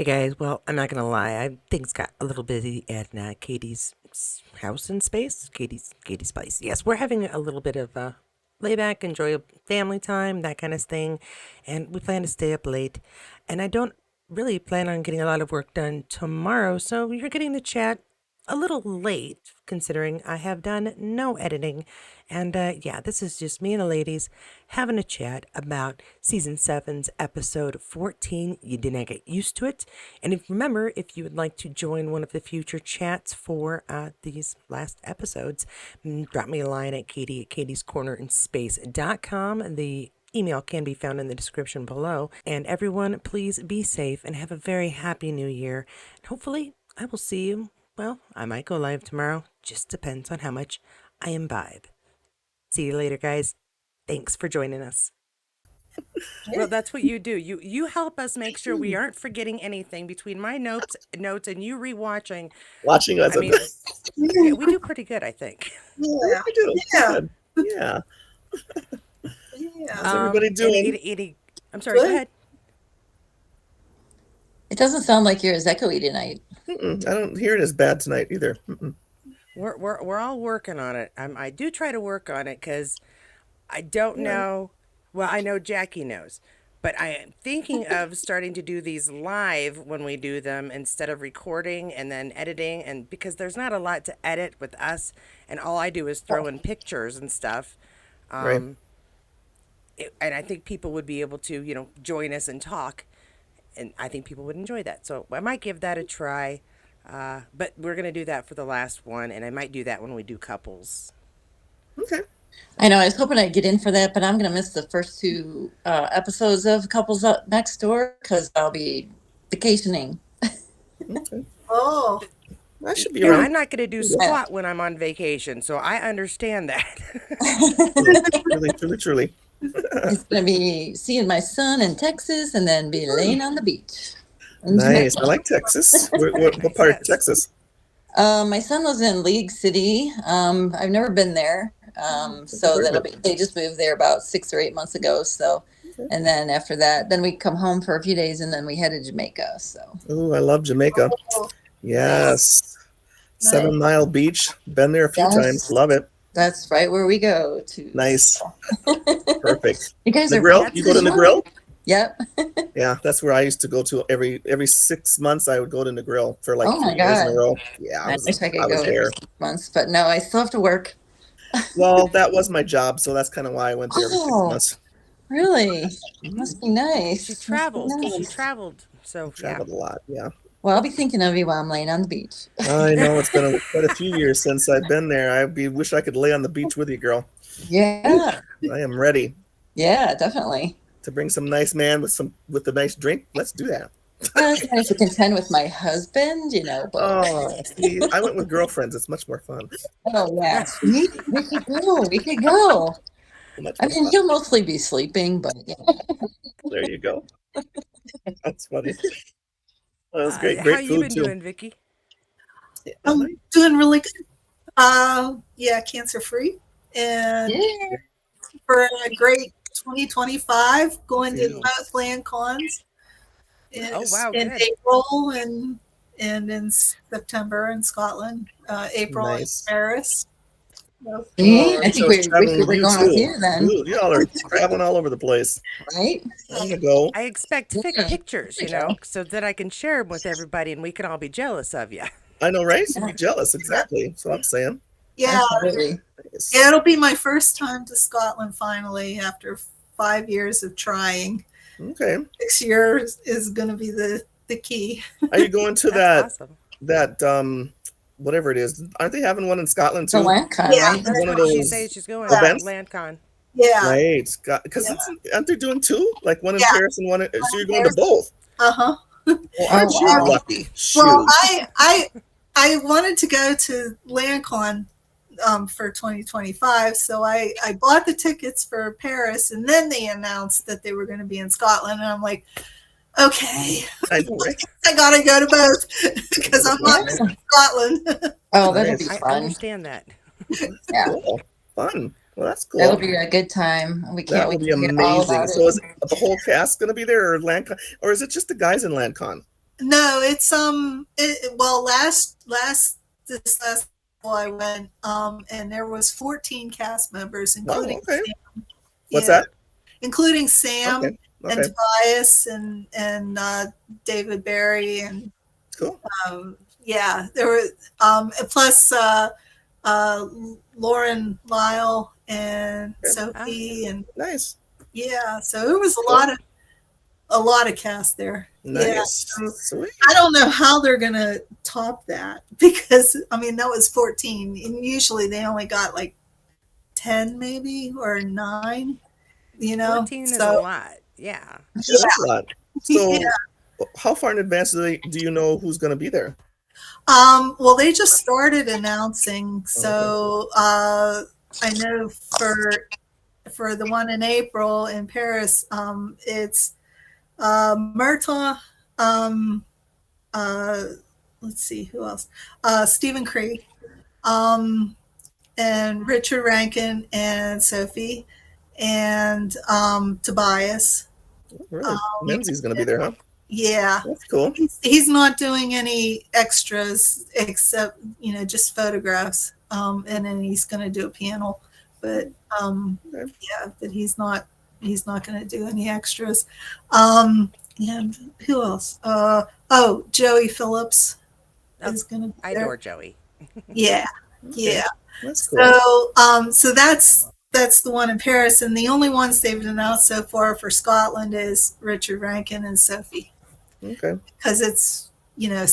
Hey guys, well, I'm not gonna lie. Things got a little busy at Katie's house in space. Katie's place. Yes, we're having a little bit of layback, enjoy family time, that kind of thing, and we plan to stay up late. And I don't really plan on getting a lot of work done tomorrow, so you're getting to chat a little late, considering I have done no editing. And yeah, this is just me and the ladies having a chat about season seven's episode 14. You didn't get used to it. And remember, if you would like to join one of the future chats for these last episodes, drop me a line at Katie at katiescornerinspace.com. The email can be found in the description below. And everyone, please be safe and have a very happy new year. And hopefully, I will see you. Well, I might go live tomorrow. Just depends on how much I imbibe. See you later, guys. Thanks for joining us. Well, that's what you do. You help us make sure we aren't forgetting anything between my notes and you rewatching. Watching us. I mean, yeah, we do pretty good, I think. Yeah, we do. Yeah. Good. Yeah. Yeah. How's everybody doing? I'm sorry. Go Good. ahead. It doesn't sound like you're as echoey tonight. I don't hear it as bad tonight either. We're all working on it. I do try to work on it because I don't know. Well, I know Jackie knows, but I am thinking of starting to do these live when we do them instead of recording and then editing. And because there's not a lot to edit with us, and all I do is throw in pictures and stuff. Right. And I think people would be able to, join us and talk. And I think people would enjoy that. So I might give that a try. But we're going to do that for the last one. And I might do that when we do couples. Okay. I know. I was hoping I'd get in for that, but I'm going to miss the first two episodes of Couples Up Next Door because I'll be vacationing. Okay. Oh, I should be And around. I'm not going to do squat when I'm on vacation. So I understand that. Truly, truly, truly. It's going to be seeing my son in Texas and then be laying on the beach. Nice. I like Texas. What part of Yes. Texas? My son lives in League City. I've never been there. So Very that'll good. be, they just moved there about 6 or 8 months ago. So, and then after that, then we come home for a few days and then we head to Jamaica. So, Oh, I love Jamaica. oh, Yes. Nice. 7 Mile Beach. Been there a few Yes. times. Love it. that's right where we go to. Nice. Perfect. You guys The are grill? You go to the grill? Yep. Yeah, that's where I used to go to every 6 months. I would go to the grill for like Oh my 3 years in a God. row. Yeah, I wish I could I was go every there. 6 months, but no, I still have to work. Well, that was my job, so that's kind of why I went there every 6 Oh, months. really? Mhm. Must be nice. She Must be traveled. nice. She traveled. So, yeah. Traveled a lot. Yeah, Well, I'll be thinking of you while I'm laying on the beach. I know it's been quite a few years since I've been there. Wish I could lay on the beach with you, girl. Yeah. I am ready Yeah, definitely. to bring some nice man with a nice drink. Let's do that. I was trying to contend with my husband, but Oh, see, I went with girlfriends. It's much more fun. oh yeah, we could go. We could go. Much I more mean, fun. he'll mostly be sleeping, but yeah. There you go. That's funny. That was great. How Great you food been too. doing, Vicky? Yeah, I'm doing really good. Yeah, cancer free, and Yeah. for a great 2025, going to Yeah. both land cons Oh, wow, in good. April and in September in Scotland. April in Nice. Paris. So, See, Oh, I I think was traveling we're with you going with too. you then, Dude, y'all are traveling all over the place. right? I'm gonna go. I expect Yeah. pictures, There you go. so that I can share them with everybody and we can all be jealous of you. I know, right? You'd be jealous. Exactly. That's what I'm saying. yeah, Absolutely. Nice. yeah, it'll be my first time to Scotland finally after 5 years of trying. Okay. 6 years is going to be the key. Are you going to That's awesome. that whatever it is? Aren't they having one in Scotland The too? LandCon, Yeah, right? That's One of what she those says she's going events? LandCon. Yeah, Right. Because yeah, aren't they doing two? Like one in yeah. Paris and one. So you're going to Paris. both. Uh-huh. Well, Oh aren't you wow. lucky? Well, Shoot. I wanted to go to LandCon for 2025, so I bought the tickets for Paris, and then they announced that they were going to be in Scotland, and I'm like, okay, I know, right? I gotta go to both because I'm not Yeah. missing Scotland. Oh, that'll be Nice. I fun. understand that. Yeah, Cool. Fun. Well, that's that'll cool. be a good time. We That can't will wait be to hear all amazing. about So it. is the whole cast going to be there, or LandCon, or is it just the guys in LandCon? No, it's well, this last fall I went, and there was 14 cast members, Wow. including Okay. Sam. What's Yeah, that? including Sam Okay. and Okay. Tobias and David Barry and Cool. yeah, there were plus uh, Lauren Lyle and Okay. Ah, yeah. Sophie and Nice. yeah, so it was That's cool. a lot of cast there. Yeah, Nice. so I Sweet. don't know how they're gonna top that because I mean that was 14, and usually they only got like 10 maybe or 9, you know. 14 is a So lot. Yeah. Yeah, that's a lot. yeah. So, how far in advance do you know who's going to be there? Well, they just started announcing, Oh, okay. so I know for the one in April in Paris, it's Murtaugh, um, uh, let's see who else, Stephen Cree, um, and Richard Rankin and Sophie, and Tobias. Oh, Um, really? Menzies going to be there, huh? yeah, That's cool. he's not doing any extras except just photographs, and then he's going to do a panel, but Okay. yeah, but he's not going to do any extras. And who else? Oh, Joey Phillips Oh, is going to be I there. adore Joey. Yeah, Okay. yeah. That's cool. So that's the one in Paris, and the only ones they've announced so far for Scotland is Richard Rankin and Sophie, Okay. because it's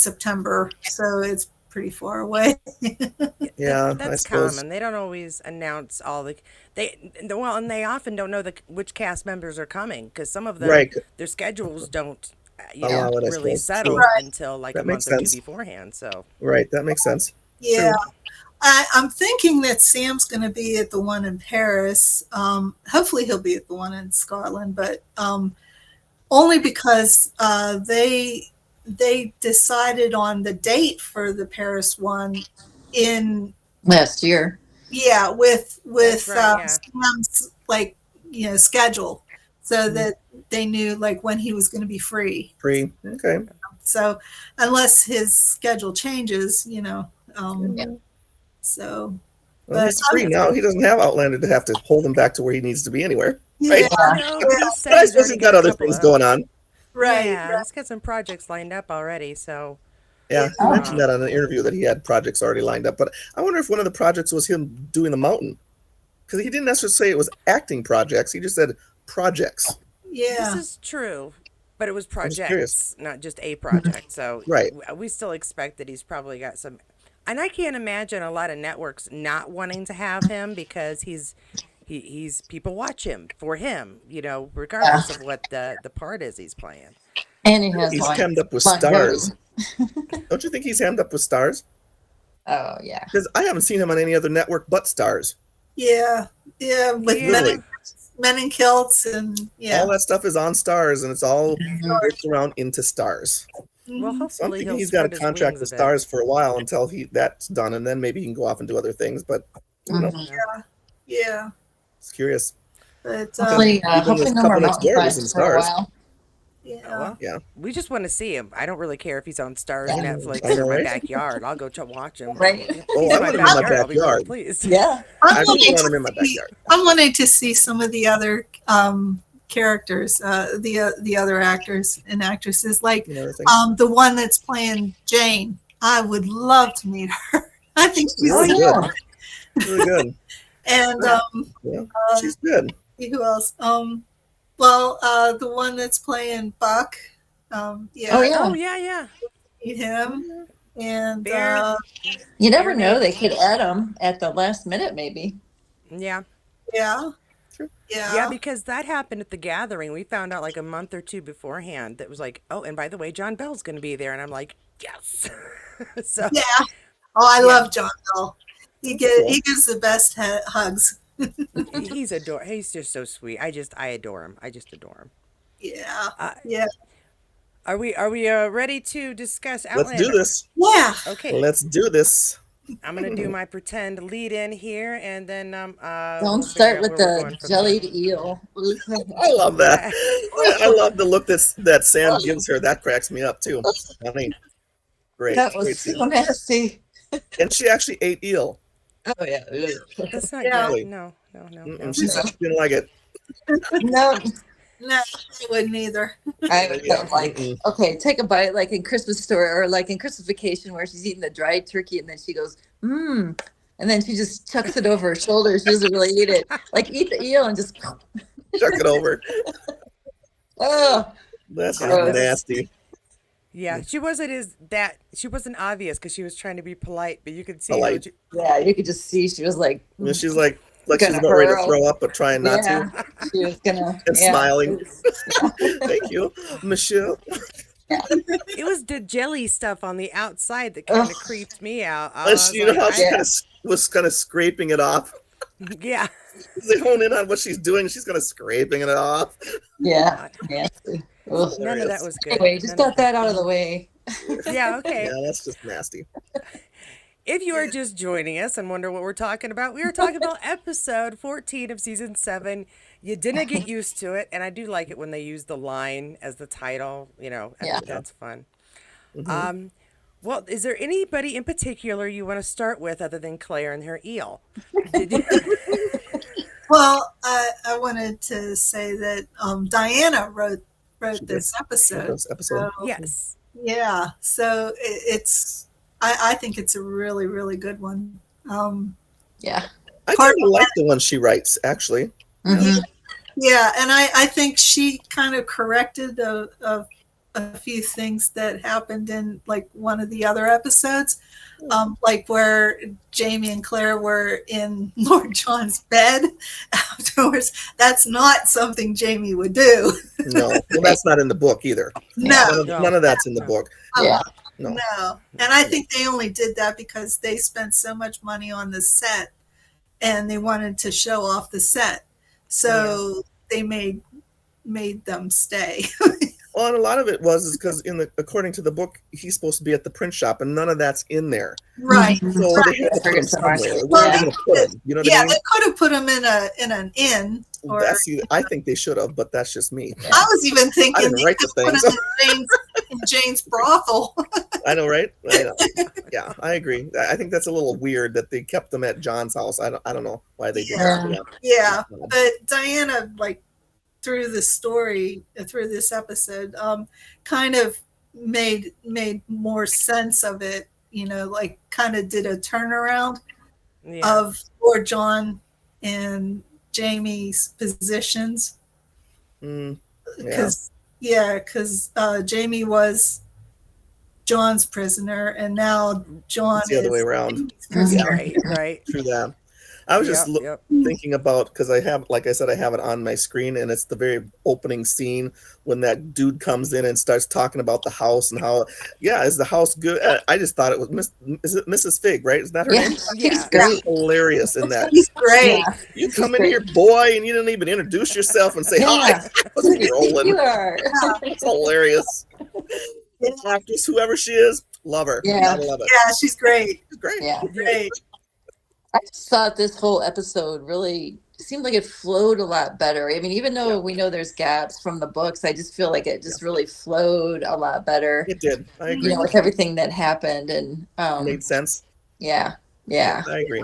September, so it's pretty far away. Yeah, Yeah, I that's suppose. common. They don't always announce all well, and they often don't know which cast members are coming because some of them Right. their schedules don't, Yeah. Allow it, I really suppose. True. settle Right. until like a That makes month or two sense. beforehand. So Right. That makes sense. Yeah, True. I'm thinking that Sam's going to be at the one in Paris. Hopefully, he'll be at the one in Scotland, but only because they decided on the date for the Paris one in Last year. yeah that's with right. Yeah. Sam's like schedule, so Mhm. that they knew like when he was going to be free. Free. Okay. So unless his schedule changes, Yeah. Yeah. so Well, but he's free That's now. good. He doesn't have Outlander to have to hold him back to where he needs to be anywhere. yeah, Right. I Yeah. know, but yeah, he But said I he's suppose already he's got got a other couple things of going on. right, yeah, right, he's got some projects lined up already. So yeah. Yeah, he mentioned Oh. that on an interview that he had projects already lined up. But I wonder if one of the projects was him doing the mountain, because he didn't necessarily say it was acting projects. He just said projects. this Yeah, is true, but it was I'm just curious. projects, not just a project. So Right. we still expect that he's probably got some. And I can't imagine a lot of networks not wanting to have him because he's people watch him for him, Yeah. regardless of what the part is he's playing. And he has He's hemmed up with longevity. stars. Don't you think he's hemmed up with stars? Oh yeah. Because I haven't seen him on any other network but stars. yeah, yeah. With Yeah. Literally. men in kilts and All yeah. that stuff is on stars, and it's all Mhm. worked around into stars. Well, Mhm. So I'm hopefully thinking he'll he's got a spread his contract wings a with bit. stars for a while until that's done, and then maybe he can go off and do other things. But I don't know. Mhm. Yeah. Yeah, It's curious. but Because even Hopefully this no more couple next door was in mountainsides for a stars. while. yeah, Well, Yeah. we just want to see him. I don't really care if he's on Stars, Yeah. I Netflix, or know, my right? backyard. I'll go watch him. Right. If Oh, he's I in my want him in my backyard, I'll be really backyard. pleased. Yeah. I'm I really wanting want to him in my see. backyard. I'm wanting to see some of the other characters, the other actors and actresses, like You know, everything. the one that's playing Jane. I would love to meet her. I think She's she's Oh really so, good. yeah. Really good. and Yeah. Yeah, uh, she's good. who else? Well, the one that's playing Buck. Oh Yeah, Oh yeah. yeah, yeah. meet him, and Baron You never Baron know. They Hayes. could add them at the last minute, maybe. Yeah. yeah, Sure. Yeah, yeah, because that happened at the gathering. We found out like a month or two beforehand that was like, oh, and by the way, John Bell's going to be there, and I'm like, yes. So yeah. Oh, I yeah, love John Bell. That's cool. He gives the best hugs. he's just so sweet. I adore him. I just adore him. Yeah, Uh, yeah, are we ready to discuss Let's do Outlander? this. yeah. Okay. Let's do this. I'm gonna do my pretend lead in here, and then Don't we'll figure start out with where we're the going from there. jellied eel. I love that. Uh, I love the look that Sam gives her. That cracks me up too. Funny. Great. That was Great so scene. nasty. And she actually ate eel. Oh yeah. that's not Yeah. good. Really. No, no, no, Mm-mm. no. She said she didn't like it. No, No, I wouldn't either. I would Yeah. have like, Mm-mm. okay, take a bite, like in Christmas Story or like in Christmas Vacation, where she's eating the dried turkey and then she goes, mmm, and then she just chucks it over her shoulder. She doesn't really eat it. Like eat the eel and just, Chuck it over. oh, That's just That was gross. nasty. yeah. She wasn't as that. She wasn't obvious because she was trying to be polite, but you could see Polite. Yeah, you could just see she was like I mean, she's like she's gonna about ready to hurl. throw up, but trying not to, Yeah, she was gonna. and Yeah, smiling. Thank you, Michelle. yeah. it was the jelly stuff on the outside that kind of Ugh, creeped me out. And I she, was you know like, how she I yeah, kind of scraping it off. yeah. They hone in on what she's doing. She's kind of scraping it off. yeah, God, nasty. Ugh. none of that Hilarious. was good. Anyway, just None of got that out of the way. yeah. Yeah, Okay. that's just nasty. If you are just joining us and wonder what we're talking about, we are talking about episode 14 of season 7. You didn't get used to it, and I do like it when they use the line as the title. I Yeah. think that's fun. Hmm. Well, is there anybody in particular you want to start with other than Claire and her eel? Did you? Well, I wanted to say that Diana She wrote did. this Wrote episode. this episode. So Yes. yeah, so it's I think it's a really really good one. Yeah. I Part kind of like the one she writes, actually. Yeah. yeah, Hmm. yeah, and I think she kind of corrected a few things that happened in like one of the other episodes, like where Jamie and Claire were in Lord John's bed afterwards. That's not something Jamie would do. No, well, that's not in the book either. No, Yeah. None No. of that's in the No. book. Yeah. No. no. And I think they only did that because they spent so much money on the set and they wanted to show off the set. Yeah. So they made them stay. Well, and a lot of it is because according to the book, he's supposed to be at the print shop, and none of that's in there. Right. Mhm. So they had I to put him figured so much. somewhere. Where are they Well, going to put him? You know what I yeah, mean? they could have put them in an inn, or I think they should have, but that's just me. I was even I thinking didn't they write could the put things. them in Jane's brothel. I know, right? I know. Yeah, I agree. I think that's a little weird that they kept them at John's house. I don't know why they did that. Yeah. Yeah, Yeah. but Diana, like through the story, through this episode, kind of made more sense of it. Like kind of did a turnaround Yeah. of Lord John and Jamie's positions, Mm, yeah. because Jamie was John's prisoner, and now John It's the other way is around. Jamie's Mhm. prisoner. Right. Right. True that. I was just Yep. Yep. thinking about because I have, like I said, I have it on my screen, and it's the very opening scene when that dude comes in and starts talking about the house and how, yeah, is the house good? I just thought it was is it Mrs. Fig, right? Is that her Yeah. name? She's Yeah. great. Hilarious in that. He's great. Yeah. You She's come in great. here, boy, and you didn't even introduce yourself and say hi. Yeah. I was Who do you think rolling. you are? It's hilarious. Yeah, Actress, whoever she is, love her. Yeah. Gotta love it. yeah, she's great. She's great. Yeah. Yep. Great. I just thought this whole episode really seemed like it flowed a lot better. I mean, even though Yeah. we know there's gaps from the books, I just feel like it just really flowed a lot better, It did. I you agree. know, with everything that happened. And Made sense. yeah, yeah, I agree.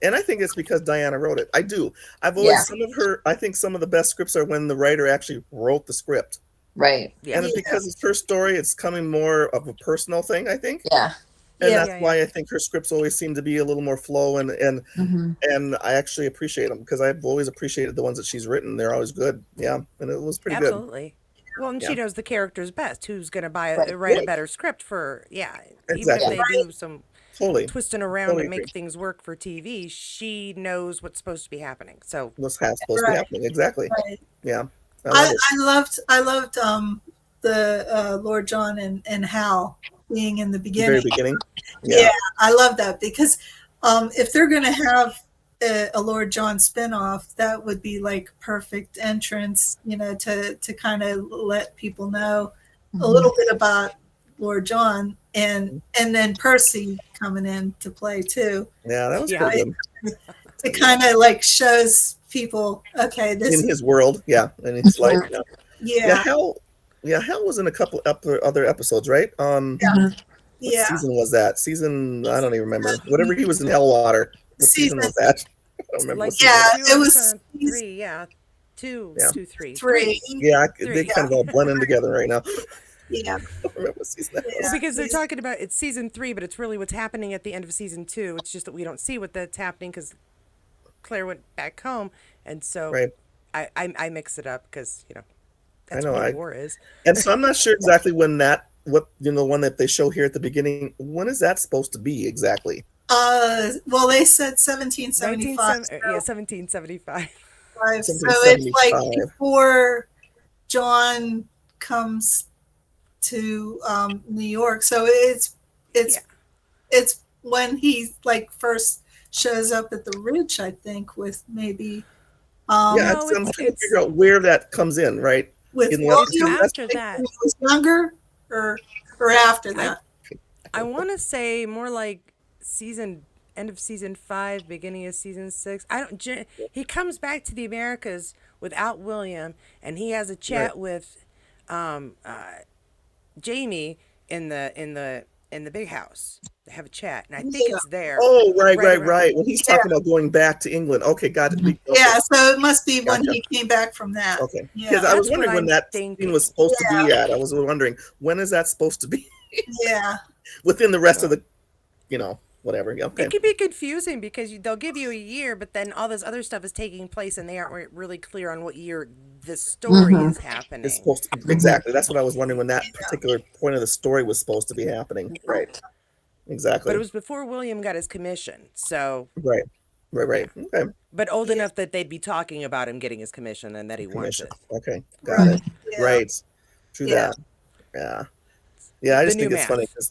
And I think it's because Diana wrote it. I do. I've yeah, always I think some of the best scripts are when the writer actually wrote the script. right. Yeah. And because it's her story, it's coming more of a personal thing, I think. Yeah. And Yeah. that's Yeah. why I think her scripts always seem to be a little more flow Hmm. and I actually appreciate them because I've always appreciated the ones that she's written. They're always good. Yeah. And it was pretty good. Absolutely. Well, and Yeah. she knows the characters best. Who's going to Right. write a Right. better script for? Yeah. Even if Exactly. they do some Totally. twisting around Totally to agree. make things work for TV, she knows what's supposed to be happening. So What's supposed to be Right. happening. Exactly. Right. Yeah. I love it. I loved the Lord John and Hal being in the The very beginning. beginning. Yeah, Yeah. I love that because if they're going to have a Lord John spinoff, that would be like perfect entrance, to kind of let people know a Mhm. little bit about Lord John, and then Percy coming in to play too. Yeah, that was Yeah. pretty good. It kind of like shows people, okay, In this, his world, yeah, and his life, Mhm. yeah. Yeah, yeah, Hell was in a couple other episodes, right? Mhm. What yeah. season was that? Season I don't even remember. Whatever he was in Hellwater. What season Season, was that? I don't remember what Like season yeah, it was. two it and was season three, yeah. Two, Yeah, two, three, three. three, yeah, they three. kind of all blend in together right now. Yeah, I don't remember what season that Well, was. because they're yeah. talking about it's season three, but it's really what's happening at the end of season two. It's just that we don't see what that's happening because Claire went back home, and so Right. I mix it up because I that's know. what I war is. and so I'm not sure exactly when that what the one that they show here at the beginning. When is that supposed to be exactly? Well, they said 1775, Yeah, 1775. so it's like 1775. before John comes to New York. So Yeah. it's it's when he like first shows up at the Ridge, I think, with maybe Yeah, No, I'm it's trying to figure it's out where that comes in, right? with In the it's episode. William, That's after like when that. he was younger, or after I that. I want to say more like season end of season five, beginning of season six. I don't. He comes back to the Americas without William, and he has a right. chat with um, uh, Jamie in the big house. They have a chat, and I think Yeah, it's there, Oh, right around. right. When he's talking about going back to England. Okay, got it. Mhm. Okay, yeah. So it must be when gotcha. he came back from that. Okay, because Yeah, I was That's what wondering when I'm that scene was thinking. supposed to yeah, be at. I was wondering when is that supposed to be yeah, within the rest of Well, the, whatever. Yeah, it okay. can be confusing because they'll give you a year, but then all this other stuff is taking place, and they aren't really clear on what year the story Mhm. is It's happening. supposed to Mhm. exactly. That's what I was wondering when that particular point of the story was supposed to be happening. Right. But it Exactly. was before William got his commission, so Right. Right. yeah. Right. Okay. But old yeah. enough that they'd be talking about him getting his commission and that he wants Commission. it. Okay. Got Right. it. Mhm. Yeah, Right. True yeah, that. Yeah. Yeah. I The just new think it's funny math. because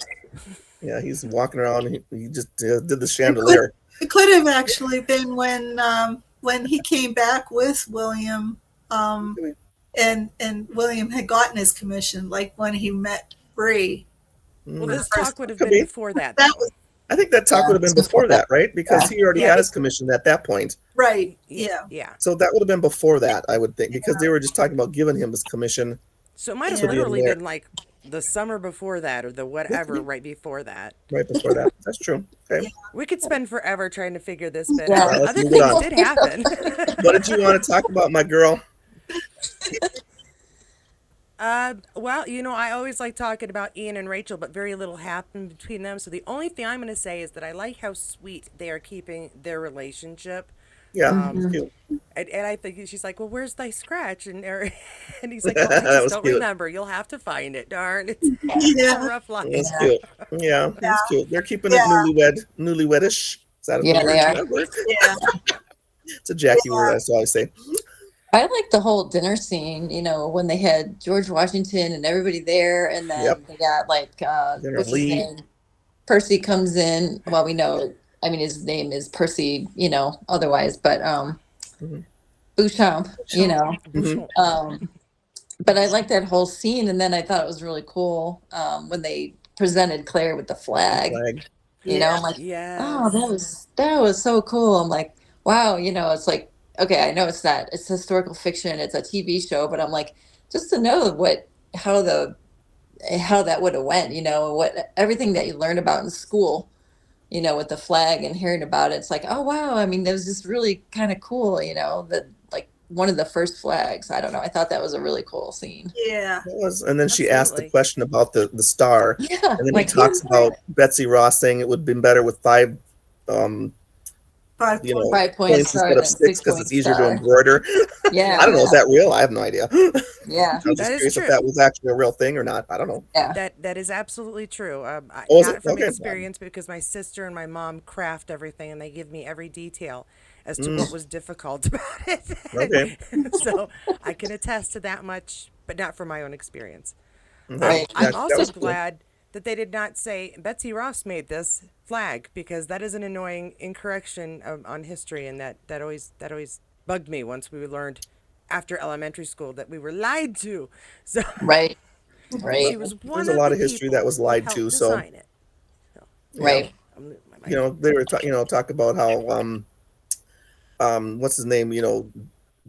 yeah, he's walking around. He just did the it could chandelier. it could have actually been when he came back with William, um, and William had gotten his commission, like when he met Bree Well, for Mm, the this first talk would time. have could been be. before that, That though. was I think that talk Yeah, would have it's been before before that. that, right? Because Yeah. he already Yeah, had his commission at that point. right. yeah, Yeah, yeah. So that would have been before that, I would think, because they were just talking about giving him his commission So it might have to be yeah, in literally there. been like the summer before that or the It could whatever be right before that. right before that. That's true. Okay. yeah. We could spend forever trying to figure this bit Yeah. out. Yeah, let's Other move it things on. did happen. What did you want to talk about, my girl? Well, I always like talking about Ian and Rachel, but very little happened between them. So the only thing I'm going to say is that I like how sweet they are keeping their relationship. Yeah, it's Um, Mhm. cute. and I think she's like, "Well, where's thy scratch?" And he's like, "Well, I That just was don't cute. remember. You'll have to find it. Darn, it's a Yeah, rough That's life." Yeah. cute. Yeah, that's yeah, cute. They're keeping it yeah, newlywedish. Is that the Yeah, word? they Is are. that a word? yeah, It's a Jackie word. That's all I say. I like the whole dinner scene, when they had George Washington and everybody there, and Yep. then they got like Dinner what's his Lee. name? Percy comes in. Well, we know, I mean, his name is Percy, otherwise, but Hmm. Beauchamp, Sean. Hmm. Bouchon. um, but I like that whole scene, and then I thought it was really cool when they presented Claire with the The flag. flag. Yeah, I'm like, oh, Yes. that was so cool. I'm like, wow, it's like, okay, I know it's historical fiction, it's a TV show, but I'm like, just to know how the how that would have went, what everything that you learn about in school, with the flag and hearing about it, it's like, oh wow, I mean, that was just really kind of cool, that like one of the first flags. I don't know. I thought that was a really cool scene. yeah. It was, and then she asked the Absolutely. question about the star, Yeah, and then he like who talks about Betsy Ross saying it would have been better with five, um, Five you point. know, 5 point points star instead of than six six because point it's easier to star? embroider. Yeah, I don't know. Is yeah, that real? I have no idea. I yeah, was That just is curious if true. that was actually a real thing or not. I don't know. yeah. That is absolutely true. Oh, is it? Not from Okay. experience, because my sister and my mom craft everything, and they give me every detail as to Mm, what was difficult about it. okay. So I can attest to that much, but not from my own experience. Okay. Right. Yeah, I'm that also was cool. glad that they did not say Betsy Ross made this flag, because that is an annoying incorrection on history, and that always bugged me once we learned after elementary school that we were lied to. So Right. Right. She was There's one a of lot the of history people that was who lied helped to. So design it. So, yeah, Right. my mic. they were talk about how what's his name,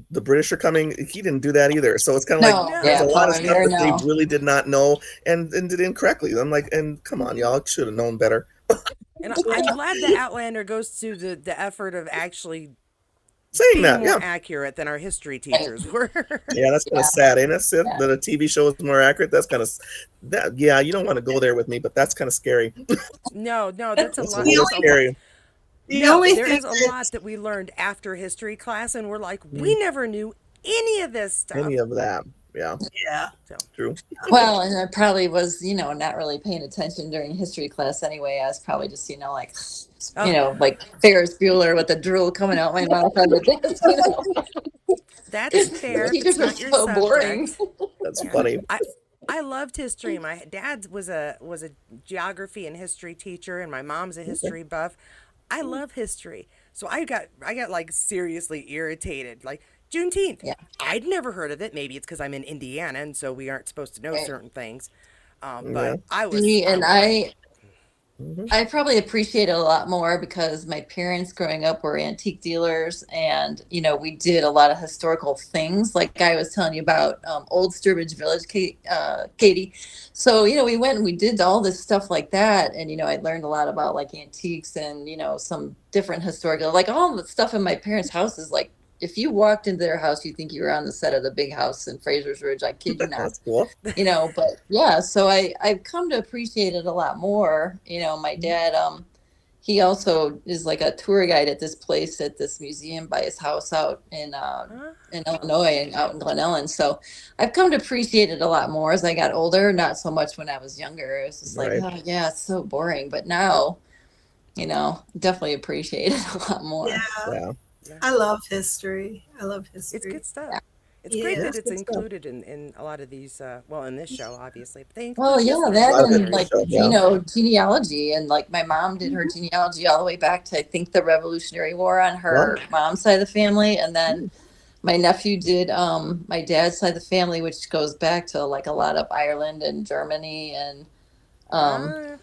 the British are coming. He didn't do that either. So it's kind of like No. there's No, a Yeah. lot of Power stuff here. that they No. really did not know and did incorrectly. I'm like, and come on, y'all should have known better. and I'm glad the Outlander goes to the effort of actually Saying being that, more yeah. accurate than our history Right. teachers were. Yeah, that's kind of Yeah. sad, ain't it? Sid? Yeah. That a TV show is more accurate. That's kind of that. Yeah, you don't want to go there with me, but that's kind of scary. No, that's a That's a lot. The little There's a lot. scary. the No, only there thing is a that lot that we learned after history class, and we're like, we Mhm. never knew any of this Any stuff. of that. Yeah, yeah. So, true. Well, and I probably was, not really paying attention during history class anyway. I was probably just, like, oh, like Ferris Bueller with the drool coming out my mouth on the desk. that's Because fair if it's teachers are not your so boring. subject. That's Yeah, funny. I loved history. My dad was a geography and history teacher, and my mom's a Okay. history buff. I love history, so I got like seriously irritated. Like Juneteenth, Yeah. I'd never heard of it. Maybe it's because I'm in Indiana, and so we aren't supposed to know Right. certain things. Yeah. But I was See, I and was like, Hmm. I probably appreciate it a lot more because my parents growing up were antique dealers, and we did a lot of historical things like I was telling you about old Sturbridge Village, Katie. So we went and we did all this stuff like that, and I learned a lot about like antiques and some different historical, like all the stuff in my parents' houses. Like if you walked into their house, you think you were on the set of the Big House in Fraser's Ridge. I kid you not. That's cool. But yeah, so I've come to appreciate it a lot more. My dad, he also is like a tour guide at this place at this museum by his house out huh? in Illinois and out in Glen Ellen. So I've come to appreciate it a lot more as I got older, not so much when I was younger. It was just like, Right. oh yeah, it's so boring. But now, definitely appreciate it a lot more. Yeah. Yeah. Yeah, I love history. I love it's history. good stuff. Yeah. It's great Yeah. that That's it's good stuff. included in a lot of these. Well, in this show, obviously, but they Well, include yeah, history A in that lot of other it and in the areas. like, show. Yeah. genealogy. And like my mom did her genealogy all the way back to, I think, the Revolutionary War on Well. her mom's side of the family. And then Hmm. my nephew did my dad's side of the family, which goes back to like a lot of Ireland and Germany and, um, Ah,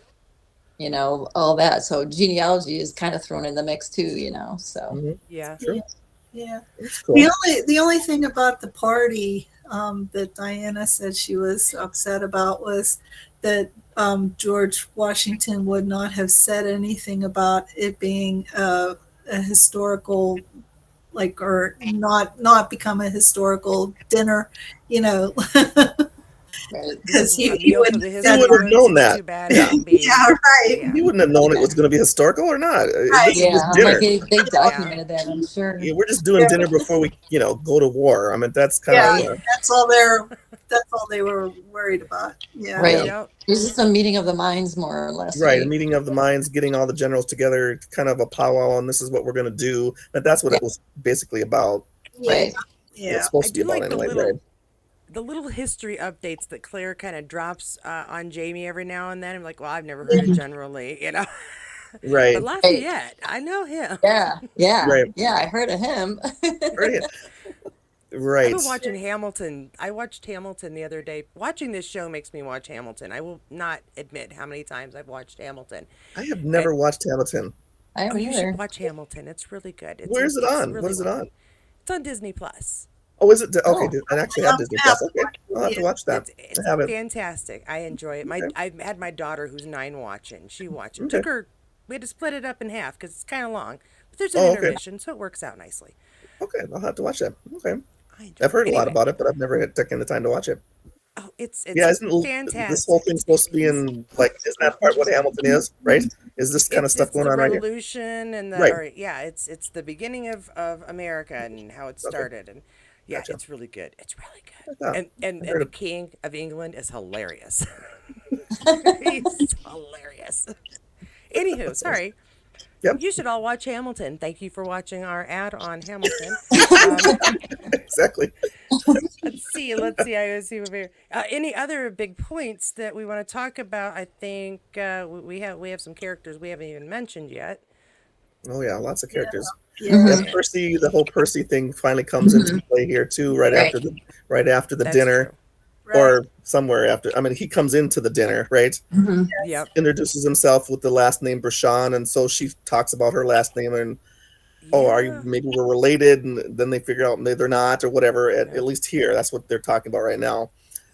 all that. So genealogy is kind of thrown in the mix too, so. Hmm. yeah. True. Yeah. Yeah. That's The cool. only thing about the party that Diana said she was upset about was that George Washington would not have said anything about it being a historical, like, or not become a historical dinner, you know, Right. because A he meal for wouldn't the have He said would history have books. known It's that. too bad it Yeah. didn't be. yeah, right, Yeah. He wouldn't have known it Yeah. was going to be historical or not. This right, is Yeah. just I'm like, dinner. they Yeah. documented that, I'm sure. Yeah, we're just doing yeah, dinner before we, go to war. I mean, that's kind yeah. of, Right. That's all they were worried about. Yeah, yeah, Right. Yep. It was just a meeting of the minds, more or less, right. A right? meeting of the minds, getting all the generals together, kind of a powwow, and this is what we're going to do. But that's what Yeah. it was basically about. yeah, Right. It's yeah, supposed I to be do about like the anyway, right? little history updates that Claire kind of drops on Jamie every now and then. I'm like, well, I've never heard of Mhm. General Lee. But Right, Right. Lafayette, I know him. Yeah. Yeah. right, Yeah. I heard of him. right, I've right. been watching Hamilton. I watched Hamilton the other day. Watching this show makes me watch Hamilton. I will not admit how many times I've watched Hamilton. I have And never watched Hamilton. I oh, haven't you should either. watch Hamilton. It's really good. Where is it It's on? What really is it well done. on? It's on Disney Plus. Oh, is it? Okay, Oh, I actually have I'm Disney happy Plus. Okay, I'll have with to you. watch that. It's I have it. fantastic. I enjoy it. My Okay, I've had my daughter who's 9 watching. She watched it. okay. Took her. We had to split it up in half because it's kind of long. But there's an Oh, okay, intermission, so it works out nicely. okay. I'll have to watch that. Okay, I enjoy I've it. heard a lot Anyway, about it, but I've never had taken the time to watch it. oh, it's Yeah, it's isn't this whole fantastic. thing supposed to be in like? Isn't that part what Hamilton is? Right? Is this kind of stuff It's going the on right here? revolution and Right. it's the beginning of America and how it Okay, started, and yeah, gotcha. it's really good. It's really good. I thought I And heard the of. King of England is hilarious. He's hilarious. Anywho, sorry. Yep, You should all watch Hamilton. Thank you for watching our ad on Hamilton. Um, exactly. let's see. I see over here. Any other big points that we want to talk about? I think we have some characters we haven't even mentioned yet. Oh yeah, lots of Yeah, characters. yeah, And hmm And Percy, the whole Percy thing finally comes into hmm play here too, Right. right after the that's dinner. true. right. or somewhere after. I mean, he comes into the dinner, right? Mm-hmm. Yep. Introduces himself with the last name Brashan, and so she talks about her last name and oh, are you Yeah. maybe we're related, and then they figure out maybe they're not or whatever. At No. least here, that's what they're talking about right now.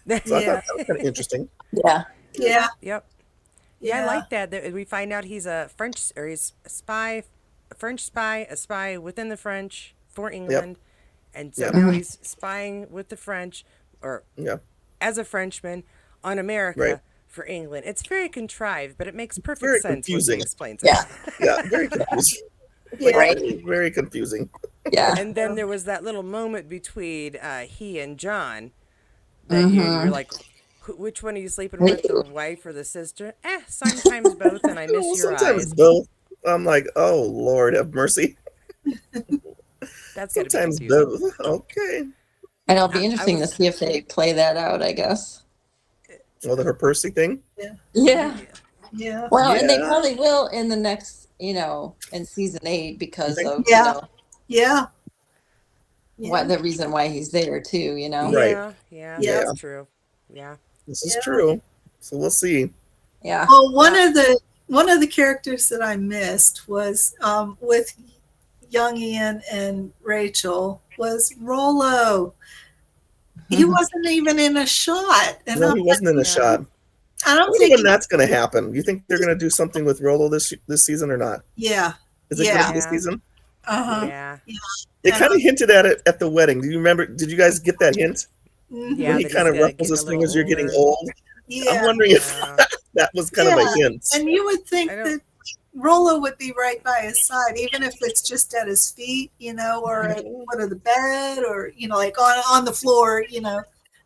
So I thought Yeah, that was kind of interesting. Yeah. yeah, Yep. Yeah, I yeah. like that. That we find out he's a French or he's a spy, a French spy, a spy within the French for Yep, England, and so yep, now Mm-hmm. he's spying with the French or yep. as a Frenchman on Right. America for England. It's very contrived, but it makes perfect Very sense once he confusing. explains it. Yeah. Yeah, very confusing. Like Yeah. Right. very, very confusing. Yeah. And then there was that little moment between he and John that you're Mm-hmm. like, which one are you sleeping with, the wife or the sister? Sometimes both, and I miss Well, your sometimes eyes. both. I'm like, oh Lord, have mercy. That's got to be Sometimes confusing. both. Okay. And it'll be I interesting to was, see if they play that out, I guess. Well, the her Percy thing. Yeah. Yeah. yeah, Yeah. Well, and they Yeah. probably will in the next, in season 8 You because think? of, Yeah. Yeah. what Yeah. the reason why he's there too. Right. yeah, Yeah. that's Yeah. true. Yeah, This is Yeah. true. So we'll see. Yeah. Oh, yeah. one of the characters that I missed was with young Ian and Rachel was Rollo. He wasn't even in a shot, and No, he wasn't in the Yeah. shot. I I don't wonder think. when that's going to happen. You think they're going to do something with Rolo this season or not? Yeah. Is it going to Yeah. be this Yeah. season? Uh huh. Yeah. Yeah. They And kind of hinted at it at the wedding. Do you remember? Did you guys get that hint when Yeah, mhm. he that kind he's of ruffles getting a his little fingers? You're getting older. old. I'm Yeah. wondering if Yeah. that was kind of a Yeah. hint. And you would I think don't. that Rollo would be right by his side, even if it's just at his feet, or at the foot of the bed, or like on the floor. Yeah,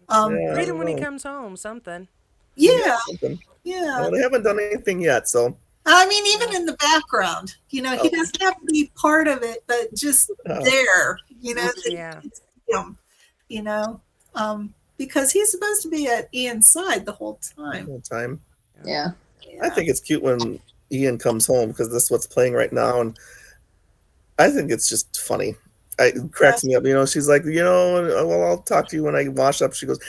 I Greet him don't when he know. comes home. Something. Yeah, Yeah. something. Yeah. Well, they haven't done anything yet, so I mean, even Yeah. in the background, he oh, doesn't have to be part of it, but just uh, there, that Yeah. you can see him, you know, because he's supposed to be at Ian's side the whole the time. whole time. Yeah. I Yeah. think it's cute when Ian comes home because that's what's playing right now, and I think it's just funny. It cracks me up. She's like, well, I'll talk to you when I wash up. She goes,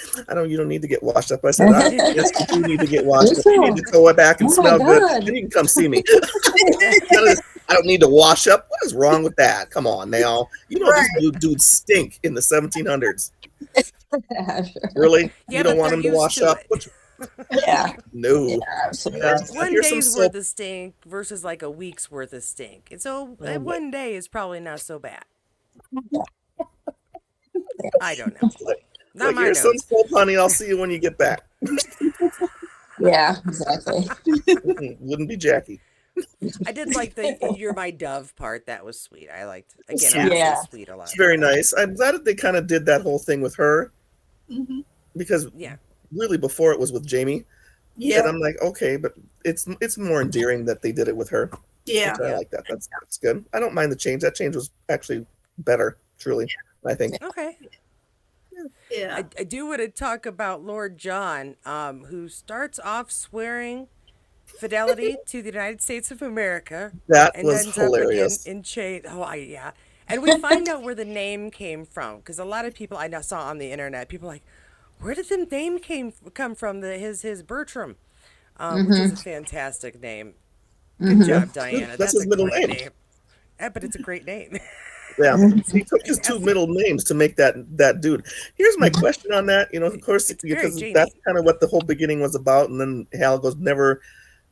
you don't need to get washed up. I said, yes, you do need to get washed up. You need to go back and Oh my smell good. God. Then you can come see me. None of this, I don't need to wash up. What is wrong with that? Come on now. These Right. dudes stink in the 1700s. Yeah, sure. Really? Yeah, You don't but want they're them to used wash to up? it. Yeah. Yeah, No. absolutely. One Here's some day's worth soap. of stink versus like a week's worth of stink. And so Oh my. one day is probably not so bad. Yeah. I don't know. It's Not like, my here's some nose. soap, honey. I'll see you when you get back. Yeah, exactly. Wouldn't be Jackie. I did like the "You're my dove" part. That was sweet. I liked again. I Sweet. would say Yeah. sweet a lot. It's very nice. I'm glad that they kind of did that whole thing with her Hmm. because Yeah. really before it was with Jamie, and Yeah. I'm like, okay, but it's more endearing that they did it with her, Yeah. which I Yeah. like that. That's good. I don't mind the change. That change was actually better, truly. I think. Okay. Yeah. I do want to talk about Lord John, who starts off swearing fidelity to the United States of America That and was ends up again hilarious. in chain. Oh, yeah. And we find out where the name came from because a lot of people I saw on the internet, people are like, where did the name come from? His Bertram, which is Mm-hmm. a fantastic name. Good Mm-hmm. job, Diana. That's That's his a middle great name. name. But it's a great name. Yeah, It's he took his two fantastic. middle names to make that dude. Here's my question on that. Of course, It's very because that's Jamie. kind of what the whole beginning was about. And then Hal goes, never,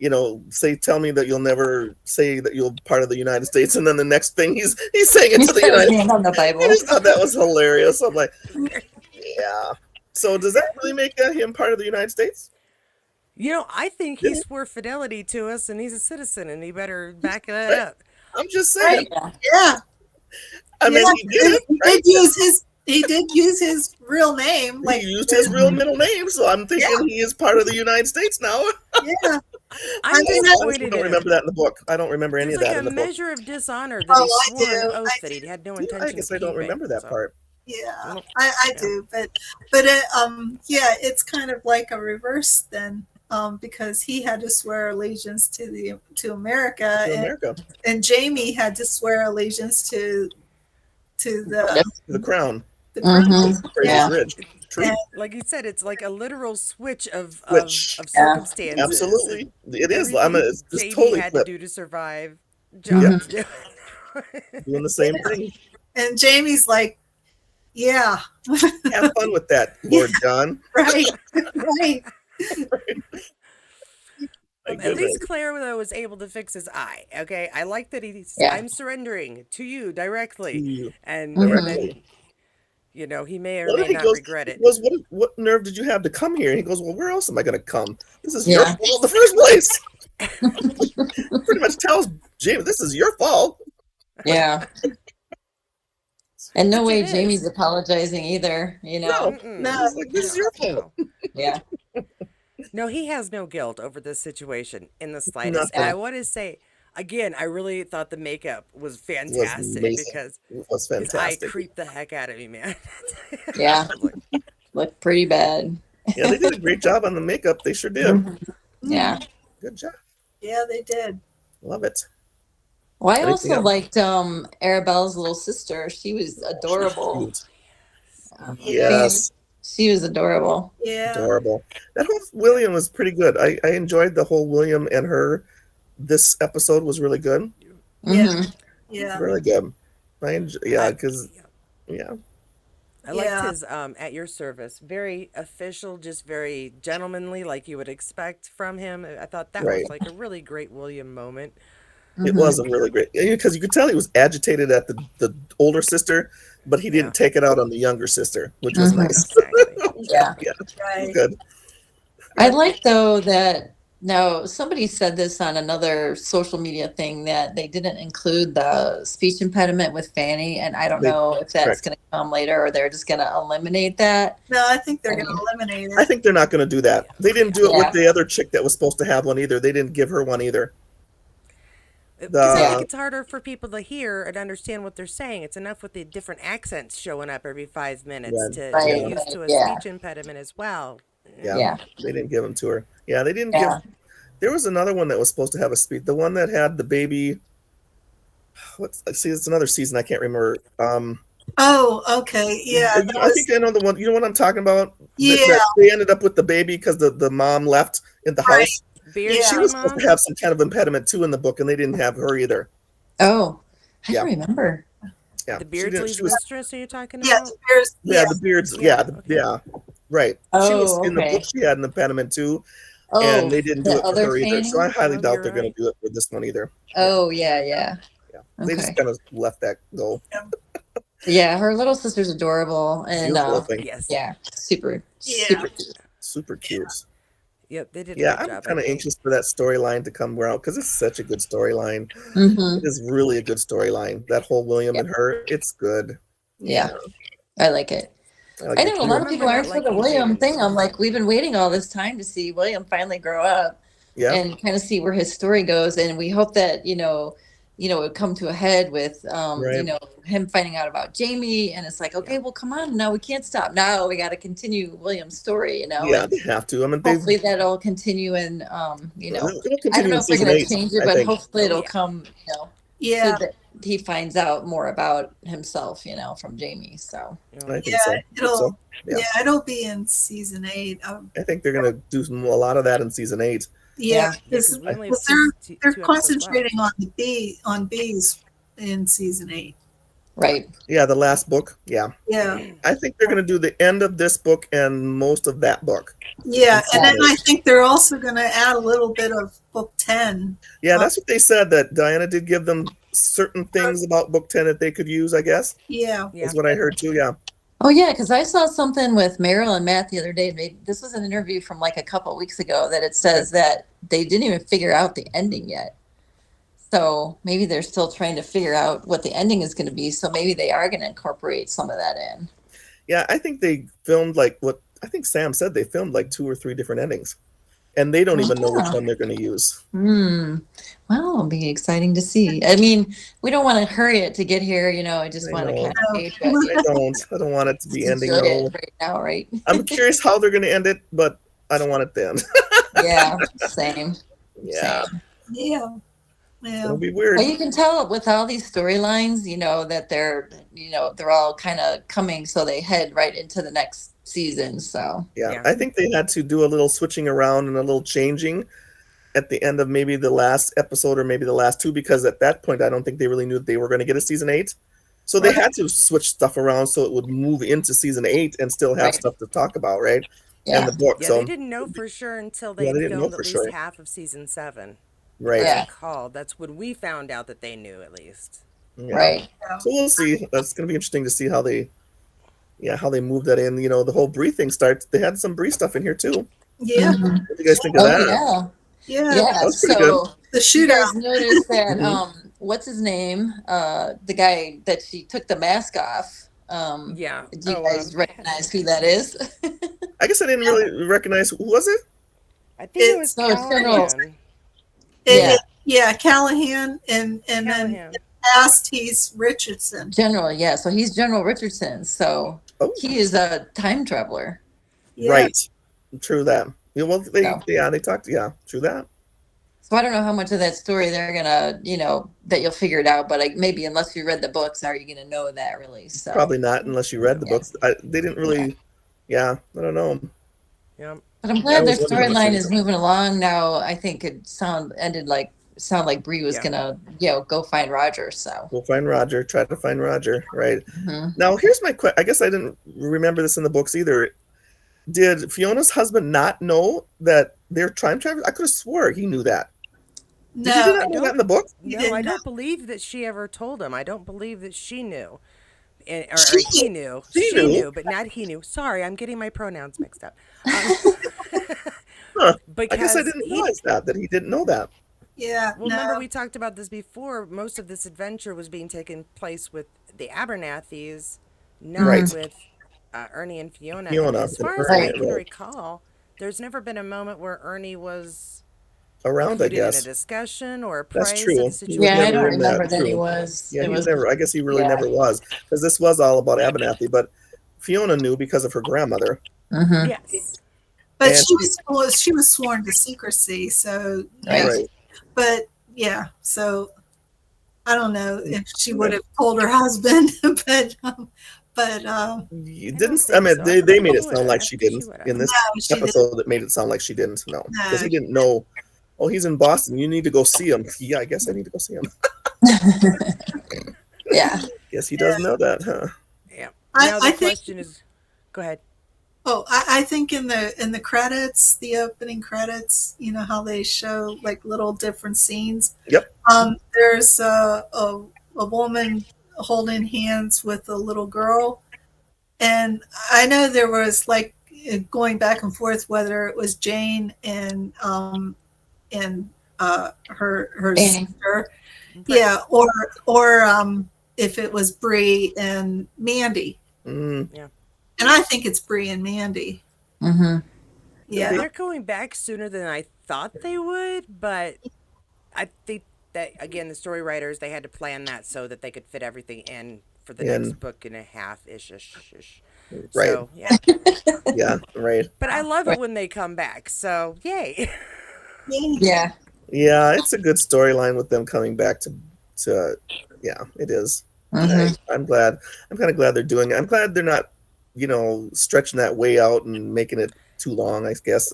tell me that you'll never say that you're part of the United States. And then the next thing he's saying it He's to the got his United name States. on the I Bible. just thought that was hilarious. I'm like, yeah. So does that really make him part of the United States? I think Did he he? swore fidelity to us, and he's a citizen, and he better back that Right? up. I'm just Right. saying. Yeah. Yeah. I Yeah. mean, he did it, He right? did use his. He did use his real name. He Like. used his real middle name, so I'm Yeah. thinking he is part of the United States now. Yeah. I I'm mean. Honestly disappointed don't in him. remember that in the book. I don't remember any There's of like that a in the book. measure of dishonor that he Oh, I swore an do. oath that he had no Yeah, I intention guess of I don't keeping. remember that So, part. Yeah, well, I yeah. do, but yeah, it's kind of like a reverse then, because he had to swear allegiance to America, To America, and Jamie had to swear allegiance to the the crown, the crown. Mm-hmm. Praise Yeah, Ridge. True. Like you said, it's like a literal switch Which of Yeah. circumstances. absolutely it is. I mean, Everything it's Jamie totally had to flipped. do to survive, Yep, John's doing. doing the same thing. And Jamie's like, yeah, Have fun with that, yeah, Lord John. right, right. My At least goodness. Claire though was able to fix his eye. Okay, I like that he's. Yeah. I'm surrendering to you To directly, you and Mhm. directly. then he may or Well, then may he not goes, regret it. what nerve did you have to come here? And he goes, well, where else am I going to come? This is your Yeah. fault in the first place. Pretty much tells Jamie, this is your fault. Yeah. And no Which it way is. Jamie's apologizing either, you know? No, Mm-mm. No, he's like, this is No, your fault. no. Yeah. No, he has no guilt over this situation in the slightest. And I Nothing want to say, again, I really thought the makeup was was fantastic amazing. because It was his eye fantastic. creeped the heck out of me, man. Yeah. I was like, Looked pretty bad. Yeah, they did a great job on the makeup. They sure did. Mhm. Yeah. Good job. yeah, they did. Love it. Well, I Anything also else? liked Arabella's little sister. She was She's adorable. cute. Yeah, Fanny. Yes. She was adorable. yeah, Adorable. That whole William was pretty good. I enjoyed the whole William and her. This episode was really good. yeah, Hmm. yeah, Really good. Yeah, I, because yeah, I liked yeah. his at your service. Very official, just very gentlemanly, like you would expect from him. I thought that right. was like a really great William moment. It Hmm. was a really great because you could tell he was agitated at the older sister, but he Yeah, didn't take it out on the younger sister, which was Hmm. nice. exactly. Yeah. Yeah, it was Right. good. I like though that now somebody said this on another social media thing that they didn't include the speech impediment with Fanny, and I don't They know if that's correct. going to come later or they're just going to eliminate that. No, I think they're I going mean, to eliminate I it. think they're not going to do that. They didn't do it with yeah, the other chick that was supposed to have one either. They didn't give her one either. Because I think yeah, The it's harder for people to hear and understand what they're saying. It's enough with the different accents showing up every 5 minutes yeah, to get right, yeah, used right, to a yeah, speech impediment as well. yeah. yeah, They didn't give them to her. Yeah, they didn't give. yeah. There was another one that was supposed to have a speech. The one that had the baby. What's see? It's another season. I can't remember. Oh, okay. Yeah, that I was, think I know the one. You know what I'm talking about? That yeah, they ended up with the baby because the mom left in the right. house. Yeah, She Beardsley was supposed to mom? have some kind of impediment too in the book, and they didn't have her either. Oh, I don't Yeah, remember. yeah. The She didn't. Beardsley's She was. mistress, are you talking yes, about? there's, Yeah, yeah, the beards. Yeah, Yeah, okay. yeah. Right. She was Oh, in the book. okay. She had an impediment too, and Oh, they didn't the do it for other her either. So I Fanny. highly No, doubt you're they're going right. to do it for this one either. Yeah, Oh, yeah, yeah. yeah. They just Okay. kind of left that go. Yeah, her little sister's adorable, and Beautiful little thing. Yes. yeah, super, yeah, super cute. Super cute. Yep, they did a Yeah, good I'm job, I kind of think. anxious for that storyline to come around because it's such a good storyline. Hmm. It is really a good storyline. That whole William Yeah, and her, it's good. yeah, Yeah, I like it. I like I it know a I lot too. of remember people not aren't for the liking William Jamie. thing. I'm like, we've been waiting all this time to see William finally grow up Yeah, and kind of see where his story goes, and we hope that it would come to a head with right. him finding out about Jamie, and it's like, Yeah. okay, well, come on, now we can't stop. Now we got to continue William's story, Yeah, and they have to. I mean, hopefully that'll continue in it'll I don't continue know in if they're season going to 8, change it, I but think. hopefully Oh it'll yeah. come, so yeah, that he finds out more about himself, from Jamie. So Yeah. I yeah. think so. Hope so. Yeah, Yeah, it'll be in season 8. I think they're gonna do a lot of that in season 8. Yeah, yeah, Yeah, because because we only have they're two episodes concentrating left. on on bees in season 8. right. Yeah, the last book. Yeah, Yeah, I think they're gonna do the end of this book and most of that book yeah, in and season then I 8. think they're also going to add a little bit of book 10. Yeah, Uh, that's what they said. That Diana did give them certain things about book 10 that they could use. I guess yeah, Yeah. is what I heard too. Yeah, Oh yeah, because I saw something with Meryl and Matt the other day. Maybe this was an interview from like a couple weeks ago that it okay. says that they didn't even figure out the ending yet. So maybe they're still trying to figure out what the ending is going to be. So maybe they are going to incorporate some of that in. Yeah, I think they filmed like what I think Sam said. They filmed like 2 or 3 different endings, and they don't even know which Yeah. one they're going to use. Hmm. Well, it'll be exciting to see. I mean, we don't want to hurry it to get here. I just I want to kind know. of no, gauge it. I don't want it to be Just ending enjoy it though. right now, right? I'm curious how they're going to end it, but I don't want it to end. Yeah, same, Yeah, same. yeah, it's yeah, going to be Well, weird. you can tell with all these storylines, that they're all kind of coming, so they head right into the next season. So Yeah, Yeah. I think they had to do a little switching around and a little changing at the end of maybe the last episode or maybe the last two, because at that point I don't think they really knew that they were going to get a season 8. So they Right. had to switch stuff around so it would move into season 8 and still have right, stuff to talk about, right? And yeah, the book. Yeah, they So didn't know for sure until they yeah, they had didn't know filmed at for least sure. half of season 7. If I Right. yeah, recall, that's when we found out that they knew at least. Yeah. right. Yeah. So we'll see. That's going to be interesting to see how they, yeah, how they move that in. You know, the whole Brie thing starts. They had some Brie stuff in here too. Yeah. Mhm. What do you guys think of Oh that? yeah, Yeah. yeah. That was pretty good. So The you shootout. guys noticed that Hmm. what's his name? The guy that she took the mask off. Yeah. Do you Oh, guys recognize who that is? I guess I didn't really recognize, who was it? I think it was It's So it's General. Callahan. Yeah, yeah, Callahan, and then Callahan. past he's Richardson. General. Yeah, so he's General Richardson. So Oh, he is a time traveler. Yeah. right. True that. Yeah, well, So. they talked. Yeah, true that. So I don't know how much of that story they're gonna, that you'll figure it out. But maybe unless you read the books, are you gonna know that really? So Probably not unless you read the yeah, books. They didn't yeah. really. Yeah, I don't know. Yeah. But I'm I glad their always wonder how much they storyline know. is moving along now. I think it sound like Bree was Yeah. gonna, go find Roger. So We'll find Roger. Try to find Roger. Right mhm. now, here's my question. I guess I didn't remember this in the books either. Did Fiona's husband not know that they're time travelers? I could have swore he knew that. Did he No, not I know that don't. in the book? he No, I didn't know. don't believe that she ever told him. I don't believe that she knew. Or She he knew. She She knew. knew, but not he knew. Sorry, I'm getting my pronouns mixed up. Um, Huh. I guess I because didn't he, realize that he didn't know that. Yeah, well, remember no. we talked about this before. Most of this adventure was being taken place with the Abernathys, not Right. Mhm. with Ernie and Fiona. And Fiona as and far as I Ernie, Right. can right. recall, there's never been a moment where Ernie was Around, I included in a guess. discussion or That's appraised of the true. He was Yeah, I situation. never don't in that. remember that he True. was. Yeah, It he was was, never. I guess he really yeah. never was, because this was all about Abernathy. But Fiona knew because of her grandmother, Mm-hmm. Yes. But and she was sworn to secrecy, so yeah. Right. right. But yeah, so I don't know if she would Okay. have told her husband, but You I didn't. don't I think mean, so. I they think made she it would sound have. like I she think she didn't would have. in no, this she didn't. episode. That made it sound like she didn't. No, because No, he didn't know. Oh, he's in Boston. You need to go see him. Yeah, I guess I need to go see him. Yeah. Guess he doesn't know that, huh? Yeah. I, Now the I think. question is, go ahead. Oh, I think in the credits, the opening credits, you know how they show like little different scenes. Yep. There's a woman holding hands with a little girl, and I know there was like going back and forth whether it was Jane and her Annie. sister, Right. yeah, or if it was Bree and Mandy, Mm, Yeah. and I think it's Bree and Mandy. Mm-hmm. Yeah, Yeah, they're going back sooner than I thought they would, but I think that again, the story writers they had to plan that so that they could fit everything in for the and next book and a half ish. right. So yeah, Yeah. Right. but I love it Right. when they come back. So yay! yeah, Yeah. Yeah, it's a good storyline with them coming back to. Yeah, it is. Mm-hmm. I'm glad. I'm kind of glad they're doing it. I'm glad they're not, stretching that way out and making it too long. I guess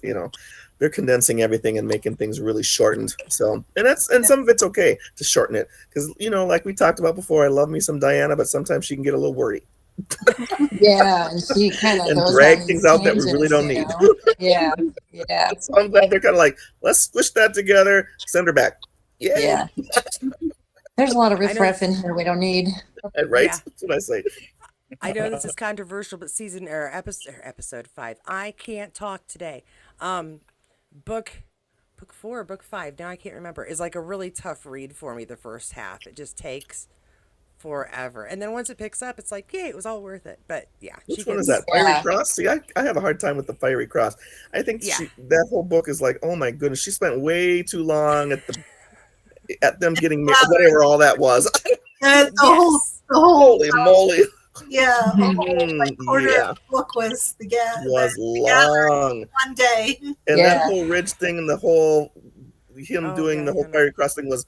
they're condensing everything and making things really shortened. So, and some of it's okay to shorten it because like we talked about before, I love me some Diana, but sometimes she can get a little wordy Yeah. And she kind of and goes on drag things these out that we really tangents, don't need. Yeah. Yeah. So I'm glad they're kind of like, let's squish that together, send her back. Yay! Yeah. There's a lot of I know. riffraff in here we don't need. Right? Yeah, That's what I say. I know this is controversial, but season or episode 5. I can't talk today. Book book 4, book 5. Now I can't remember. Is like a really tough read for me. The first half, it just takes forever, and then once it picks up, it's like, yay, it was all worth it. But yeah, she Which one is that? gets Fiery Yeah. Cross? See, I have a hard time with the Fiery Cross. I think yeah. that whole book is like, oh my goodness, she spent way too long at them getting whatever all that was. and Yes. the whole, Holy moly. yeah, a whole like quarter of Yeah, the book was was the gathering long. one day. And that Yeah. whole ridge thing and the whole him Oh doing yeah, the whole yeah, no. Fiery Cross thing was,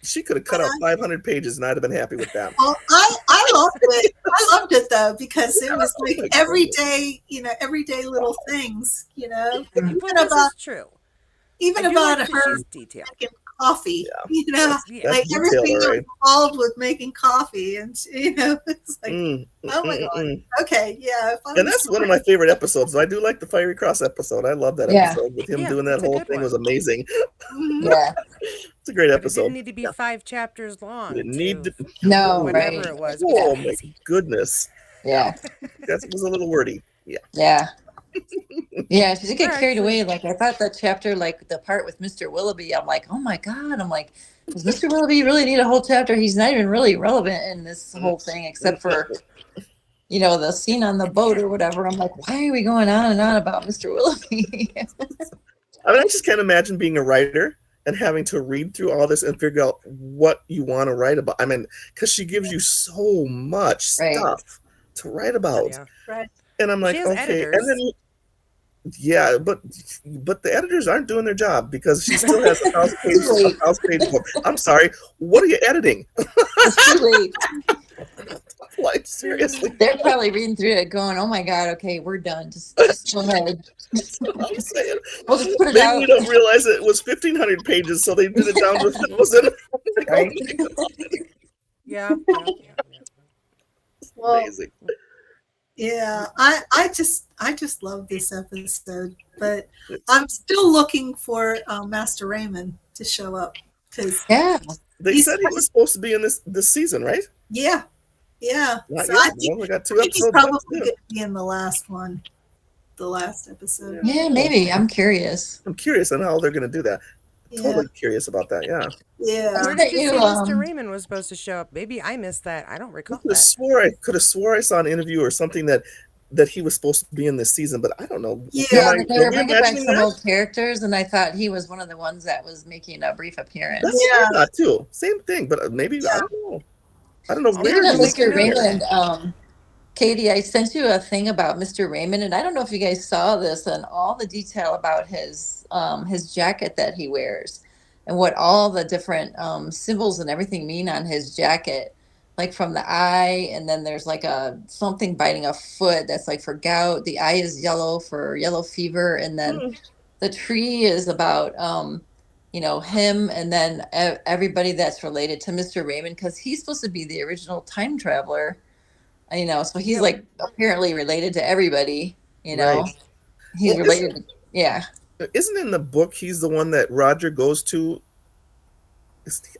she could have cut out 500 pages and I'd have been happy with that. Well, I I loved it though, because it was Oh like my everyday, everyday little things, Well, even this about is true. I even do about like that her she's detailed. making coffee, Yeah, Yeah. that's like detail, everything all that was right. involved with making coffee, and it's like, Mm, mm, oh my mm, god, mm. okay, yeah, if I And was that's one of my favorite episodes. I do like the Fiery Cross episode. I love that Yeah. episode with him Yeah, doing that it's a whole good thing was one. amazing. Mhm. Yeah. It's a great But it didn't episode. need to be Yeah, 5 chapters we long didn't need to to. No, whatever right. it was. It was Oh Yeah. my crazy. goodness, Yeah. that was a little wordy. Yeah. Yeah. Yeah. She did We're get carried actually away. Like I thought that chapter, like the part with Mr. Willoughby, I'm like, oh my God. I'm like, does Mr. Willoughby really need a whole chapter? He's not even really relevant in this Mm, whole thing, mm, except for, the scene on the boat or whatever. I'm like, why are we going on and on about Mr. Willoughby? I mean, I just can't imagine being a writer and having to read through all this and figure out what you want to write about. I mean, because she gives you so much Right. stuff to write about, yeah. Right. and I'm She like, has okay, and then editors. yeah, but the editors aren't doing their job because she still has Too late. a house page book. I'm sorry, what are you editing? It's too late. Like seriously, They're probably reading through it going, oh my God, okay, we're done. Just go ahead. that's what I'm saying. We'll just put it Maybe you out. don't realize it was 1,500 pages, so they did it down to 1,000. Like, oh Right. my God, Yeah, yeah, yeah, yeah. it's Well, amazing. yeah, I just love this episode, but It's, I'm still looking for Master Raymond to show up, because Yeah. they he's said he was supposed to be in this season, right? yeah, yeah. Not So yet. I think Well, we got I two think he's episodes left probably to going do. to be in the last one, the last episode. Yeah, Yeah. maybe. I'm curious. I'm curious on how they're going to do that. Yeah, Totally curious about that. Yeah. I yeah. Where did sent you you say Mr. Raymond was supposed to show up? Maybe I missed that. I don't I recall could have that. swore I could have swore I saw an interview or something that he was supposed to be in this season, but I don't know. Am Yeah, Yeah, I? but they Are were we bringing back imagining some that? old characters, and I thought he was one of the ones that was making a brief That's what appearance. I yeah, thought too. Same thing, but maybe I yeah. don't know. I don't know Although where Speaking he of he's was Mr. going to familiar appear. Raymond, name. Katie, I sent you a thing about Mr. Raymond, and I don't know if you guys saw this and all the detail about his jacket that he wears and what all the different symbols and everything mean on his jacket. Like from the eye, and then there's like a something biting a foot that's like for gout. The eye is yellow for yellow fever, and then Hmm. the tree is about him, and then everybody that's related to Mr. Raymond, because he's supposed to be the original time traveler, so he's Yep. like apparently related to everybody. Right. He's Well, related to, yeah. isn't in the book he's the one that Roger goes to?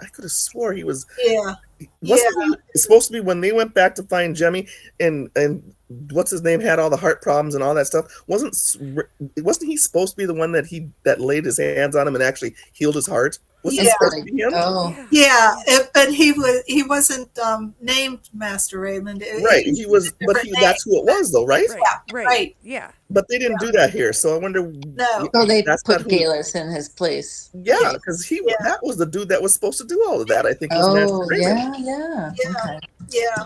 I could have swore he was. Yeah, yeah, Wasn't he supposed to be when they went back to find Jemmy and what's his name had all the heart problems and all that stuff? Wasn't he supposed to be the one that laid his hands on him and actually healed his heart? Wasn't it yeah, That's supposed what to be him? oh, Yeah. yeah. Yeah. But he wasn't named Master Raymond. Right. He He was was, a but different name. that's who it was though, right? Right, Yeah, right. right. Yeah. But they didn't Yeah, do that here, so I wonder. no. so they That's not put who. Galus in his place. Yeah, Okay. because Yeah, that was the dude that was supposed to do all of that. I think was Master Oh Raymond. yeah, yeah. yeah, Okay. yeah.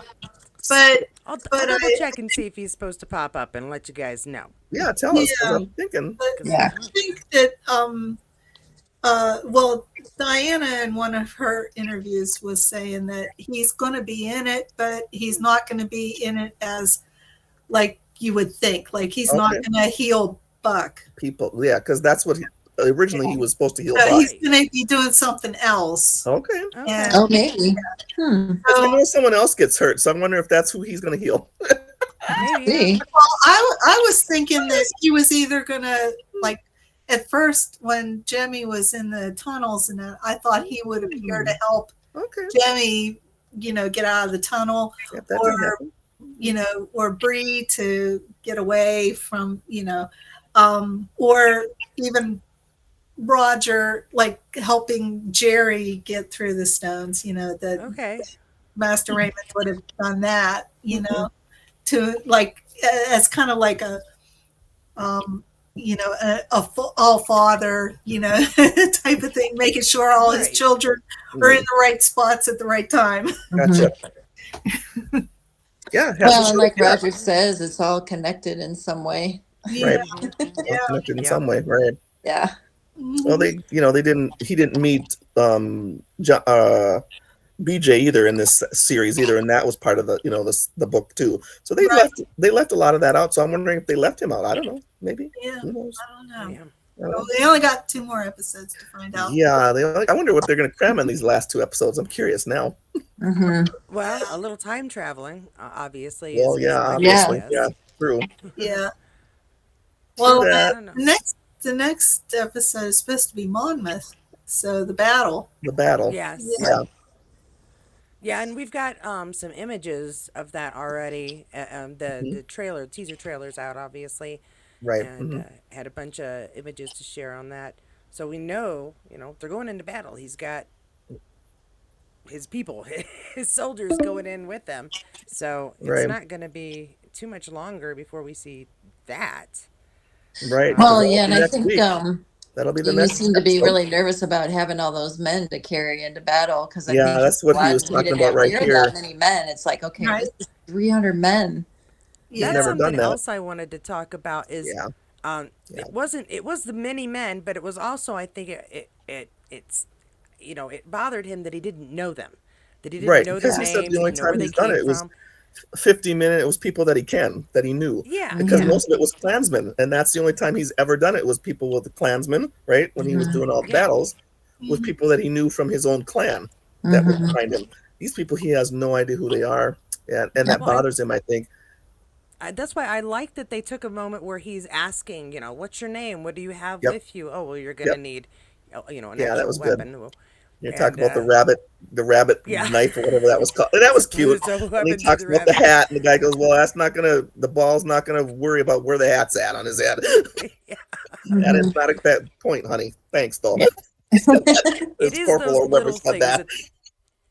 But I'll but double I check and see if he's supposed to pop up and let you guys know. Yeah, tell us because yeah. I'm thinking. But Because Yeah. I think that well, Diana in one of her interviews was saying that he's going to be in it, but he's not going to be in it as like you would think. Like he's not Okay, going to heal Buck. people. Yeah, because that's what originally Yeah. he was supposed to heal So Buck. he's right. going to be doing something else. Okay, Okay. And Oh maybe. because I so, know someone else gets hurt, so I wonder if that's who he's going to heal. Maybe, yeah. See. well, I was thinking that he was either going to, like, at first when Jemmy was in the tunnels, and I thought he would appear to help Okay, Jemmy, get out of the tunnel, if that didn't or happen. or Bree to get away from, or even Roger, like helping Jerry get through the stones, that Okay. Master Raymond would have done that, Mhm. to like, as kind of like all father, type of thing, making sure all his Right. children are in the right spots at the right time. Gotcha. Yeah, have Well, to and show. like Yeah, Roger says, it's all connected in some way. Yeah, right. Mm-hmm. yeah. Connected in Yep. some way, right? Yeah. Well, Mhm. they didn't. He didn't meet BJ either in this series either, and that was part of the the book too. So Right. they left a lot of that out. So I'm wondering if they left him out. I don't know. Maybe Yeah. who knows? I don't know. Yeah. I don't Well, know. they only got 2 more episodes to find out. Yeah, I wonder what they're going to cram in these last 2 episodes. I'm curious now. Mm-hmm. Well, a little time traveling, obviously, Is is yeah, my first Yeah. obviously, yeah, guess. true, Yeah. true Well, that. I don't know. the next episode is supposed to be Monmouth, so the battle. The battle, Yes. Yeah. yeah, Yeah, and we've got some images of that already. The mhm, the trailer, teaser trailers out, obviously, right, and hmm had a bunch of images to share on that. So we know, they're going into battle. He's got his people, his soldiers going in with them. So it's right, not going to be too much longer before we see that. right, because Well, Um, yeah, that'll and be I next think week. That'll be the he next seemed to be episode. really nervous about having all those men to carry into battle because I Yeah, think that's what he was he talking didn't about have right near that here. many men. It's like, okay, Right. this is 300 men. He's Yeah. that's never something done that. else I wanted to talk about. Is Yeah, yeah, it was the many men, but it was also, I think, it bothered him that he didn't know them, that he didn't right. know their Because he said the names, he only didn't know where time they he's done came it was from. 50 minutes. It was people that that he knew. Yeah, Because yeah, Mm-hmm. most of it was Klansmen, and that's the only time he's ever done it was people with the Klansmen, right? When he was Mm-hmm. doing all the yeah. battles with Mhm. people that he knew from his own clan that were Mm-hmm. behind him. These people he has no idea who they are, and that Well, I bothers him. I think. that's why I like that they took a moment where he's asking, what's your name? What do you have Yep, with you? Oh, well, you're gonna yep, need, an yeah, that actual was good. weapon. Well, You talk and about the rabbit yeah. knife or whatever that was called. And that was cute. So what And he happened to talks the about the rabbit? hat, and the guy goes, "Well, the ball's not gonna worry about where the hat's at on his head." Yeah. That Mm-hmm. is not a bad point, honey. Thanks, though. Yeah. It This is corporal those or whoever little said things that. that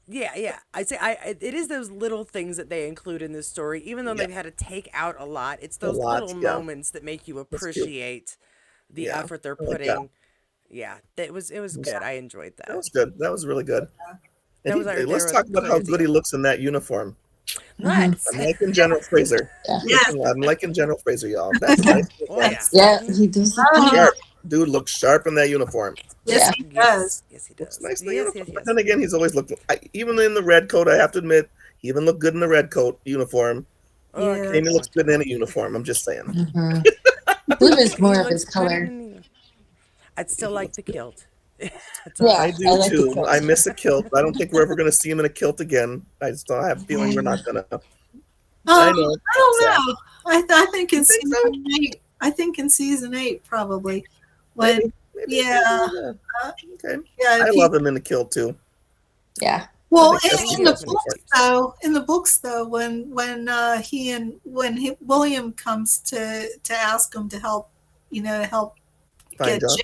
yeah. It is those little things that they include in this story, even though Yeah, they've had to take out a lot. It's a those lot. little Yeah, moments that make you that's cute. appreciate the Yeah, effort they're I like that. putting. Yeah, it was good. I enjoyed That that. was good. That was really good. And That was right there let's with talk about how good he Claudia. looks in that uniform. Mm-hmm. Let's. I'm liking General Fraser. Yeah. Yes. I'm liking General Fraser, y'all. That's nice Oh uniform. yeah. Yes. Yeah, Hmm. he does look good. Uh-huh. Sharp. Dude looks sharp in that uniform. Yes, Yeah. he Yes. does. Yes, he Looks does. nice in the Yes. Yes. uniform. But Yes. then again, he's always looked, even in the red coat, I have to admit, he even looked good in the red coat uniform. Oh, I could Yeah. Amy go looks on good in too. any uniform. I'm just saying. Mm-hmm. Blue is He more of his looks good color. in. I'd still He like looks the good. kilt. That's all Yeah, I right. I do like the too. I kilt. miss a kilt. I don't think we're ever going to see him in a kilt again. I just don't have a feeling we're not going to. I know. I don't Sad. know. I think You in think so? season 8. I think in season 8 probably when Maybe. Maybe. yeah Yeah. uh, Okay. yeah I if he love him in the kilt too. Yeah. I well think that's He in the the gives best me books uniform. creeps. when William comes to ask him to help to help Fine, get John.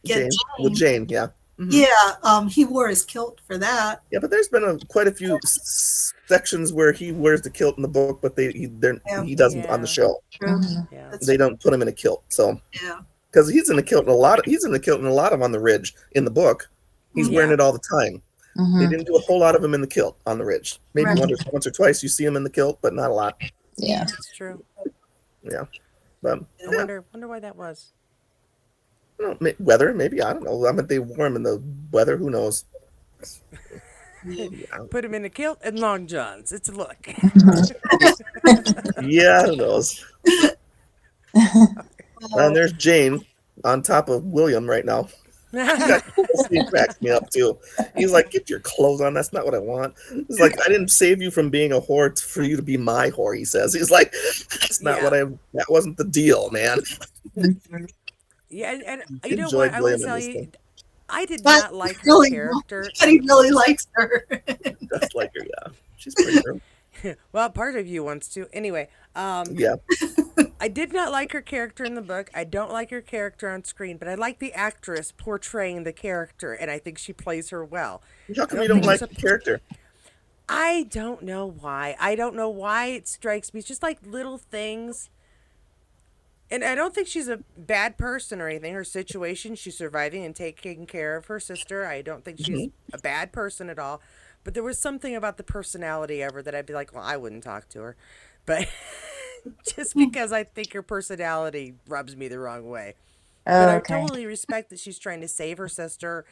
get With Jane. Jane. Yeah. hmm Yeah, he wore his kilt for that. Yeah, but there's been quite a few sections where he wears the kilt in the book, but Yeah, he doesn't on the Yeah. show. true. Mm-hmm. Yeah. That's They don't put him in a kilt. So yeah. because he's in the kilt in a lot. He's in the kilt in a lot of on the Ridge in the book. He's Mhm. wearing Yeah. it all the time. They Mm-hmm. didn't do a whole lot of him in the kilt on the Ridge. Maybe Right. once or twice you see him in the kilt, but not a lot. Yeah. It's true. Yeah, but I yeah, wonder why that was. I don't know, weather maybe I don't know. I mean, they warm in the weather. Who knows? Yeah, Put him in a kilt and long johns. It's a look. yeah, who knows? And Oh, there's Jane on top of William right now. That whole scene cracks me up too. He's like, "Get your clothes on. That's not what I want." It's like, "I didn't save you from being a whore for you to be my whore." He says. He's like, "That's not what Yeah. I. That wasn't the deal, man." Yeah, and you know what? Enjoyed I want William to in tell this you, thing. I did but not like her really, character. but he really likes her. Just like her, yeah. She's a pretty girl. Well, part of you wants to. Anyway, Yeah. I did not like her character in the book. I don't like her character on screen, but I like the actress portraying the character, and I think she plays her well. How I come you don't don't think she's like a. the character? I don't know why. I don't know why it strikes me. It's just like little things. And I don't think she's a bad person or anything. Her situation, she's surviving and taking care of her sister. I don't think she's hmm a bad person at all. But there was something about the personality of her that I'd be like, well, I wouldn't talk to her. But just because I think her personality rubs me the wrong way. But Oh, I okay. totally respect that she's trying to save her sister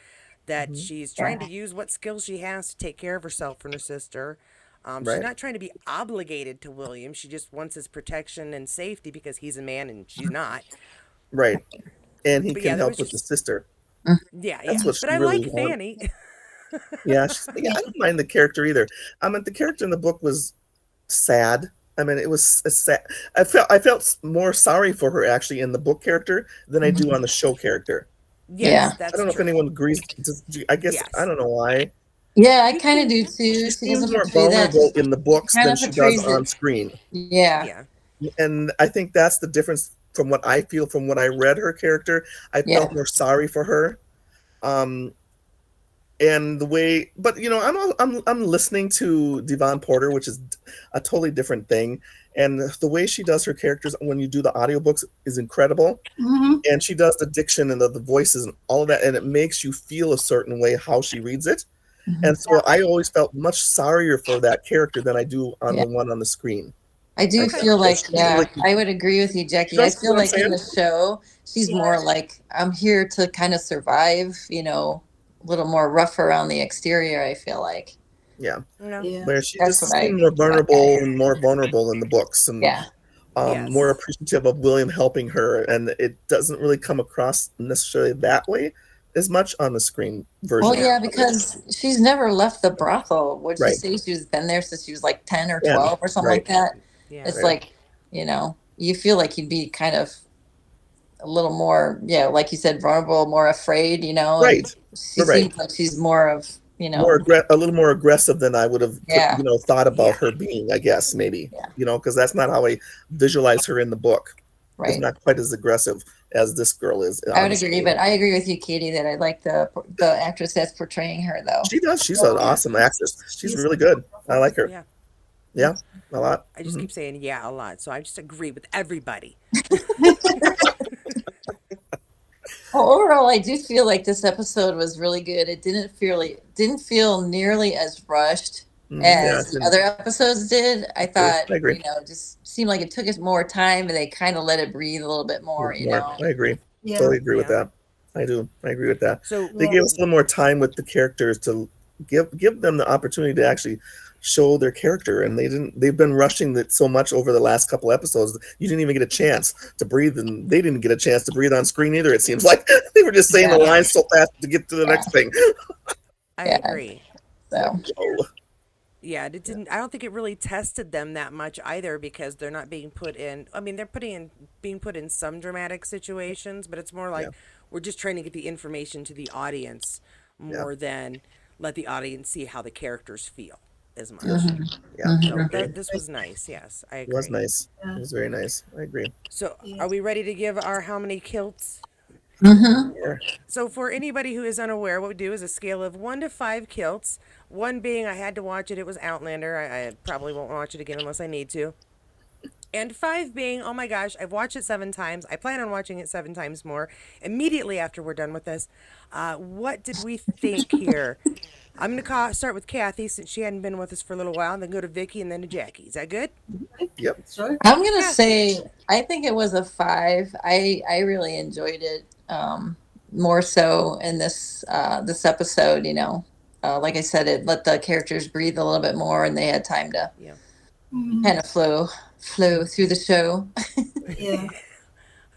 that Mhm. she's Yeah. trying to use what skills she has to take care of herself and her sister. She's Right. not trying to be obligated to William. She just wants his protection and safety because he's a man and she's not. Right. And he But can yeah, there help was with the just sister. yeah, That's yeah. what But she I really like wants. Fanny. Yeah, yeah, I don't mind the character either. I mean, the character in the book was sad. I mean, it was a sad. I felt more sorry for her actually in the book character than I do Mhm. on the show character. Yes, Yeah. I that's don't know if true. anyone agrees. I guess I Yes. don't know why. Yeah, I You kind of can do She too. She seems doesn't more portray that. vulnerable in the She books kind than of she does portrays on it. screen, Yeah. yeah. and I think that's the difference from what I feel from when I read her character. I Yeah. felt more sorry for her. Um, and the way but I'm listening to Devon Porter, which is a totally different thing, and the way she does her characters when you do the audiobooks is incredible, Hmm. and she does the diction and the voices and all of that, and it makes you feel a certain way how she reads it, Mhm. and so I always felt much sorrier for that character than I do on Yeah. the one on the screen. I I do Okay. felt feel that like, she yeah, really I would agree with you, she Jackie. I does, you know feel what I'm like in saying. the show, she's Yeah. more like, I'm here to kind of survive, a little more rough around the exterior, I feel like. Yeah, No. Yeah. where she That's what just seemed I more got. Yeah. vulnerable in the books, and Yeah. more Yes. appreciative of William helping her, and it doesn't really come across necessarily that way as much on the screen Well, version yeah, No. of it. because she's never left the brothel. Would she Right. say she's been there since she was like 10 or And 12 or something right, like that? Yeah. It's right, like, you feel like you'd be kind of a little more, yeah, like you said, vulnerable, more afraid, and right, she right. seems like she's more of, A little more aggressive than I would have, yeah, thought about Yeah. her being. I guess maybe, yeah, because that's not how I visualize her in the book. Is right. not quite as aggressive as this girl is I on would the agree, screen. but I agree with you, Katie, that I like the actress that's portraying her, though. She does. She's an Yeah. awesome actress. She's She's really good. I like her. Yeah. Yeah, a lot. I just keep saying yeah a lot, so I just agree with everybody. Well, overall, I do feel like this episode was really good. It didn't feel nearly as rushed Yeah, as the other episodes did. I true. thought, I agree. just seemed like it took us more time, and they kind of let it breathe a little bit more. More. I agree. Yeah. Totally agree with Yeah. that. I do. I agree with that. So They Yeah. gave us a little more time with the characters to give them the opportunity to actually show their character, and they didn't. They've been rushing it so much over the last couple episodes. You didn't even get a chance to breathe, and they didn't get a chance to breathe on screen either. It seems like they were just saying the Yeah, lines so fast to get to the yeah, next thing. I yeah. agree. It's like, So, whoa. Yeah, it didn't. I don't think it really tested them that much either because they're not being put in. I mean, they're being put in some dramatic situations, but it's more Yeah, like we're just trying to get the information to the audience yeah, more than let the audience see how the characters feel as sure. much. mhm, Yeah, I So mhm. agree. this was nice. Yes, I It was agree. nice. Yeah. It was very nice. I agree. So Yeah. are we ready to give our how many kilts? Mhm. Yeah, So, for anybody who is unaware, what we do is a scale of 1 to 5 kilts. One being I had to watch it, it was Outlander. I probably won't watch it again unless I need to. And 5 being, oh my gosh, I've watched it 7 times. I plan on watching it 7 times more immediately after we're done with this. What did we think here? I'm going to start with Kathy since she hadn't been with us for a little while, and then go to Vicky and then to Jackie. Is that good? yep. Sure. I'm gonna Kathy. say I think it was a 5. I really enjoyed it, more so in this episode. Like I said, it let the characters breathe a little bit more, and they had time to Yeah. Mhm. kind of flow through the show. Yeah.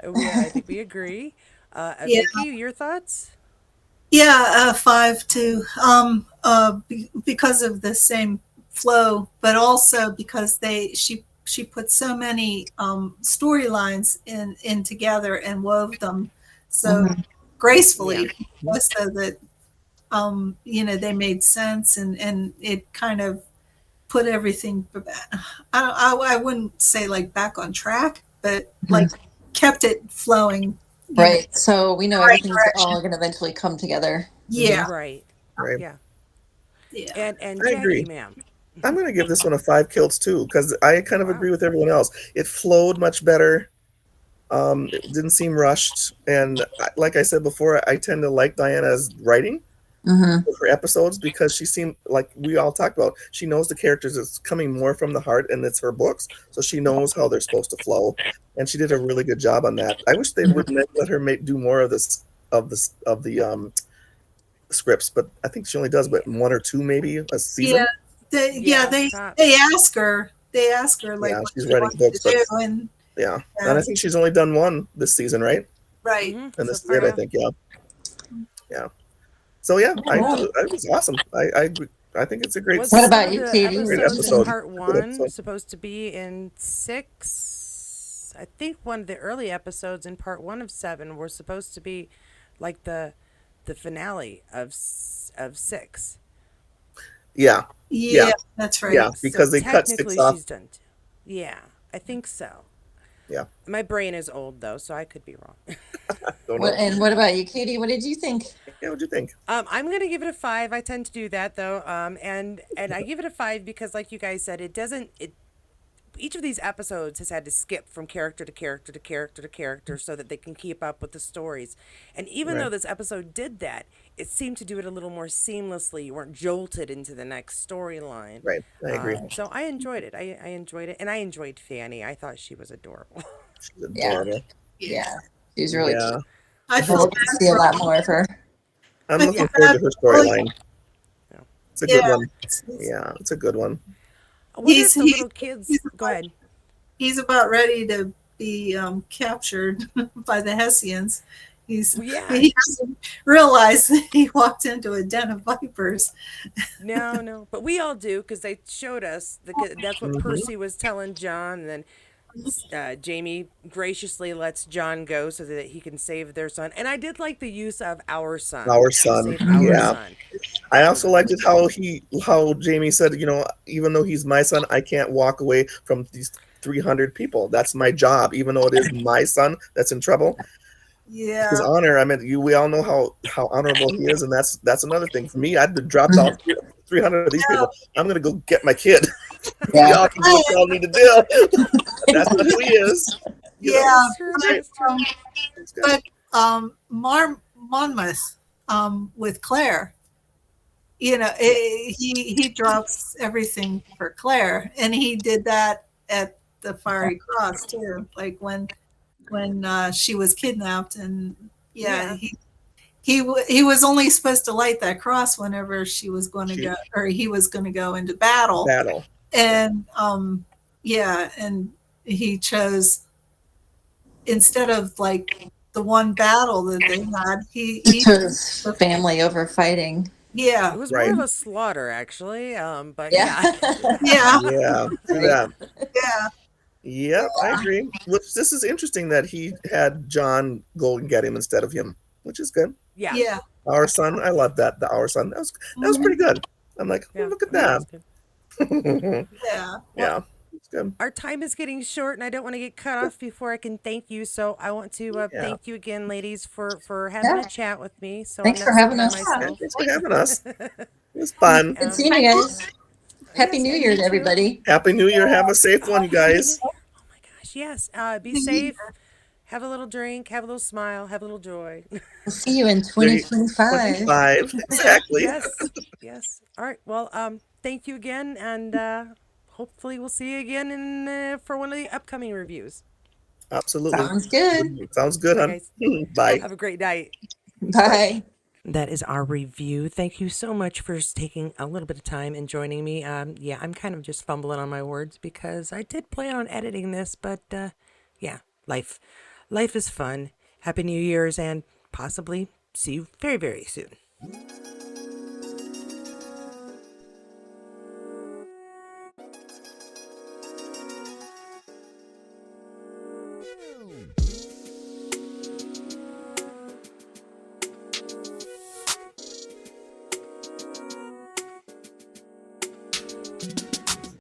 I think we agree. Yeah. Vicky, your thoughts? Yeah. 5 too. Because of the same flow, but also because she put so many storylines in together and wove them so Mhm. Yeah. gracefully, so that they made sense, and it kind of put everything. I wouldn't say like back on track, but Mhm. like kept it flowing. Right. So we know The right everything's direction. all going to eventually come together. Yeah. Hmm. Right. Right. Yeah. Yeah. And I Jackie, agree. ma'am. I'm going to give this one a 5 kills too, because I kind of Wow. agree with everyone else. It flowed much better. It didn't seem rushed, and like I said before, I tend to like Diana's writing Hmm. for her episodes because she seemed like we all talked about. She knows the characters. It's coming more from the heart, and it's her books, so she knows how they're supposed to flow, and she did a really good job on that. I wish they would let her do more of this of the scripts, but I think she only does but one or two maybe a Yeah, season. yeah, Yeah, tops. they ask her, like Yeah, what she's she writing wants to books, but do, and yeah, and uh, I think she's only done one this season, right? right. Mm-hmm. And So this is far, it, I yeah. think. Yeah, yeah. So yeah, I All right. thought it was awesome. I think it's a Was What some about of you, the Katie? great What do you episodes in episode. think? part Good one episode. supposed to be in six? I think one of the early episodes in part one of seven were supposed to be like the finale of six. Yeah, yeah, Yeah, that's yeah. right. So Because they cut six technically, off. she's done. Yeah, I think so. Yeah, My brain is old though, so I could be wrong. don't What know. and what about you, Katie? What did you think? Yeah, what'd you think? I'm gonna give it a five. I tend to do that though, and I give it a five because, like you guys said, it doesn't. It each of these episodes has had to skip from character to character to character to character so that they can keep up with the stories. And even though Right, this episode did that, it seemed to do it a little more seamlessly. You weren't jolted into the next storyline. right. I agree. So I enjoyed it. I enjoyed it, and I enjoyed Fanny. I thought she was adorable. She's Yeah, adorable. Yeah, yeah, she's really cute. Yeah, I I feel hope to bad see a for lot more of her. I'm I feel looking forward bad to her for William. storyline. Yeah. It's a Yeah, good one. it's- Yeah, it's a good one. I wonder he's if the he's little kids. he's Go about, ahead. he's about ready to be captured by the Hessians. Well, yeah. He doesn't realize that he walked into a den of vipers. No, no, but we all do because they showed us. That's what Hmm. Percy was telling John, and then Jamie graciously lets John go so that he can save their son. And I did like the use of our son Our to son. save our Yeah, son. I You also know, liked it how Jamie said, even though he's my son, I can't walk away from these 300 people. That's my job, even though it is my son that's in trouble. His Yeah, honor. I mean, we all know how honorable he is, and that's another thing for me. I'd dropped Mhm. all 300 of these people. I'm gonna go get my kid. Yeah. Y'all can do what y'all need to do. That's not who he is. yeah, that's true. Great. That's true. um, It's good. but Monmouth with Claire, Yeah. he drops everything for Claire, and he did that at the Fiery Cross too. Like when she was kidnapped, and yeah, Yeah. he was only supposed to light that cross whenever she was going to She go, or he was going to go into battle, battle. Yeah. and yeah, and he chose, instead of like the one battle that they had, He he chose family over fighting. yeah, It was more Right. of a slaughter, actually. But Yeah. yeah. yeah, Yeah. True Right. that. yeah, Yep, I agree. Which this is interesting that he had John go and get him instead of him, which is good. Yeah. yeah. Our son, I love that. The our son, that was Mhm. pretty good. I'm like, oh, Yeah. look at I thought it that. was good. Yeah. Well, Yeah, it's good. our time is getting short, and I don't want to get cut off before I can thank you. So I want to Yeah. thank you again, ladies, for having Yeah. a chat with me. So I'm Thanks for not having sitting by us. Yeah, myself. thanks for having us. It was fun. Good um, seeing you guys. Happy yes, New and Year you to too. everybody. Happy New Year. Have a safe one, Oh, you happy New guys. Year! Oh my gosh, yes. Be safe. Have a little drink. Have a little smile. Have a little joy. We'll see you in Great. 2025. 25. Exactly. Yes, yes. All right. Well, thank you again, and hopefully we'll see you again for one of the upcoming reviews. Absolutely. Sounds good. Sounds good, Bye, hon. guys. Bye. Have a great night. Bye. Bye. That is our review. Thank you so much for taking a little bit of time and joining me. Yeah, I'm kind of just fumbling on my words because I did plan on editing this, but yeah, life is fun. Happy New Year's, and possibly see you very, very soon.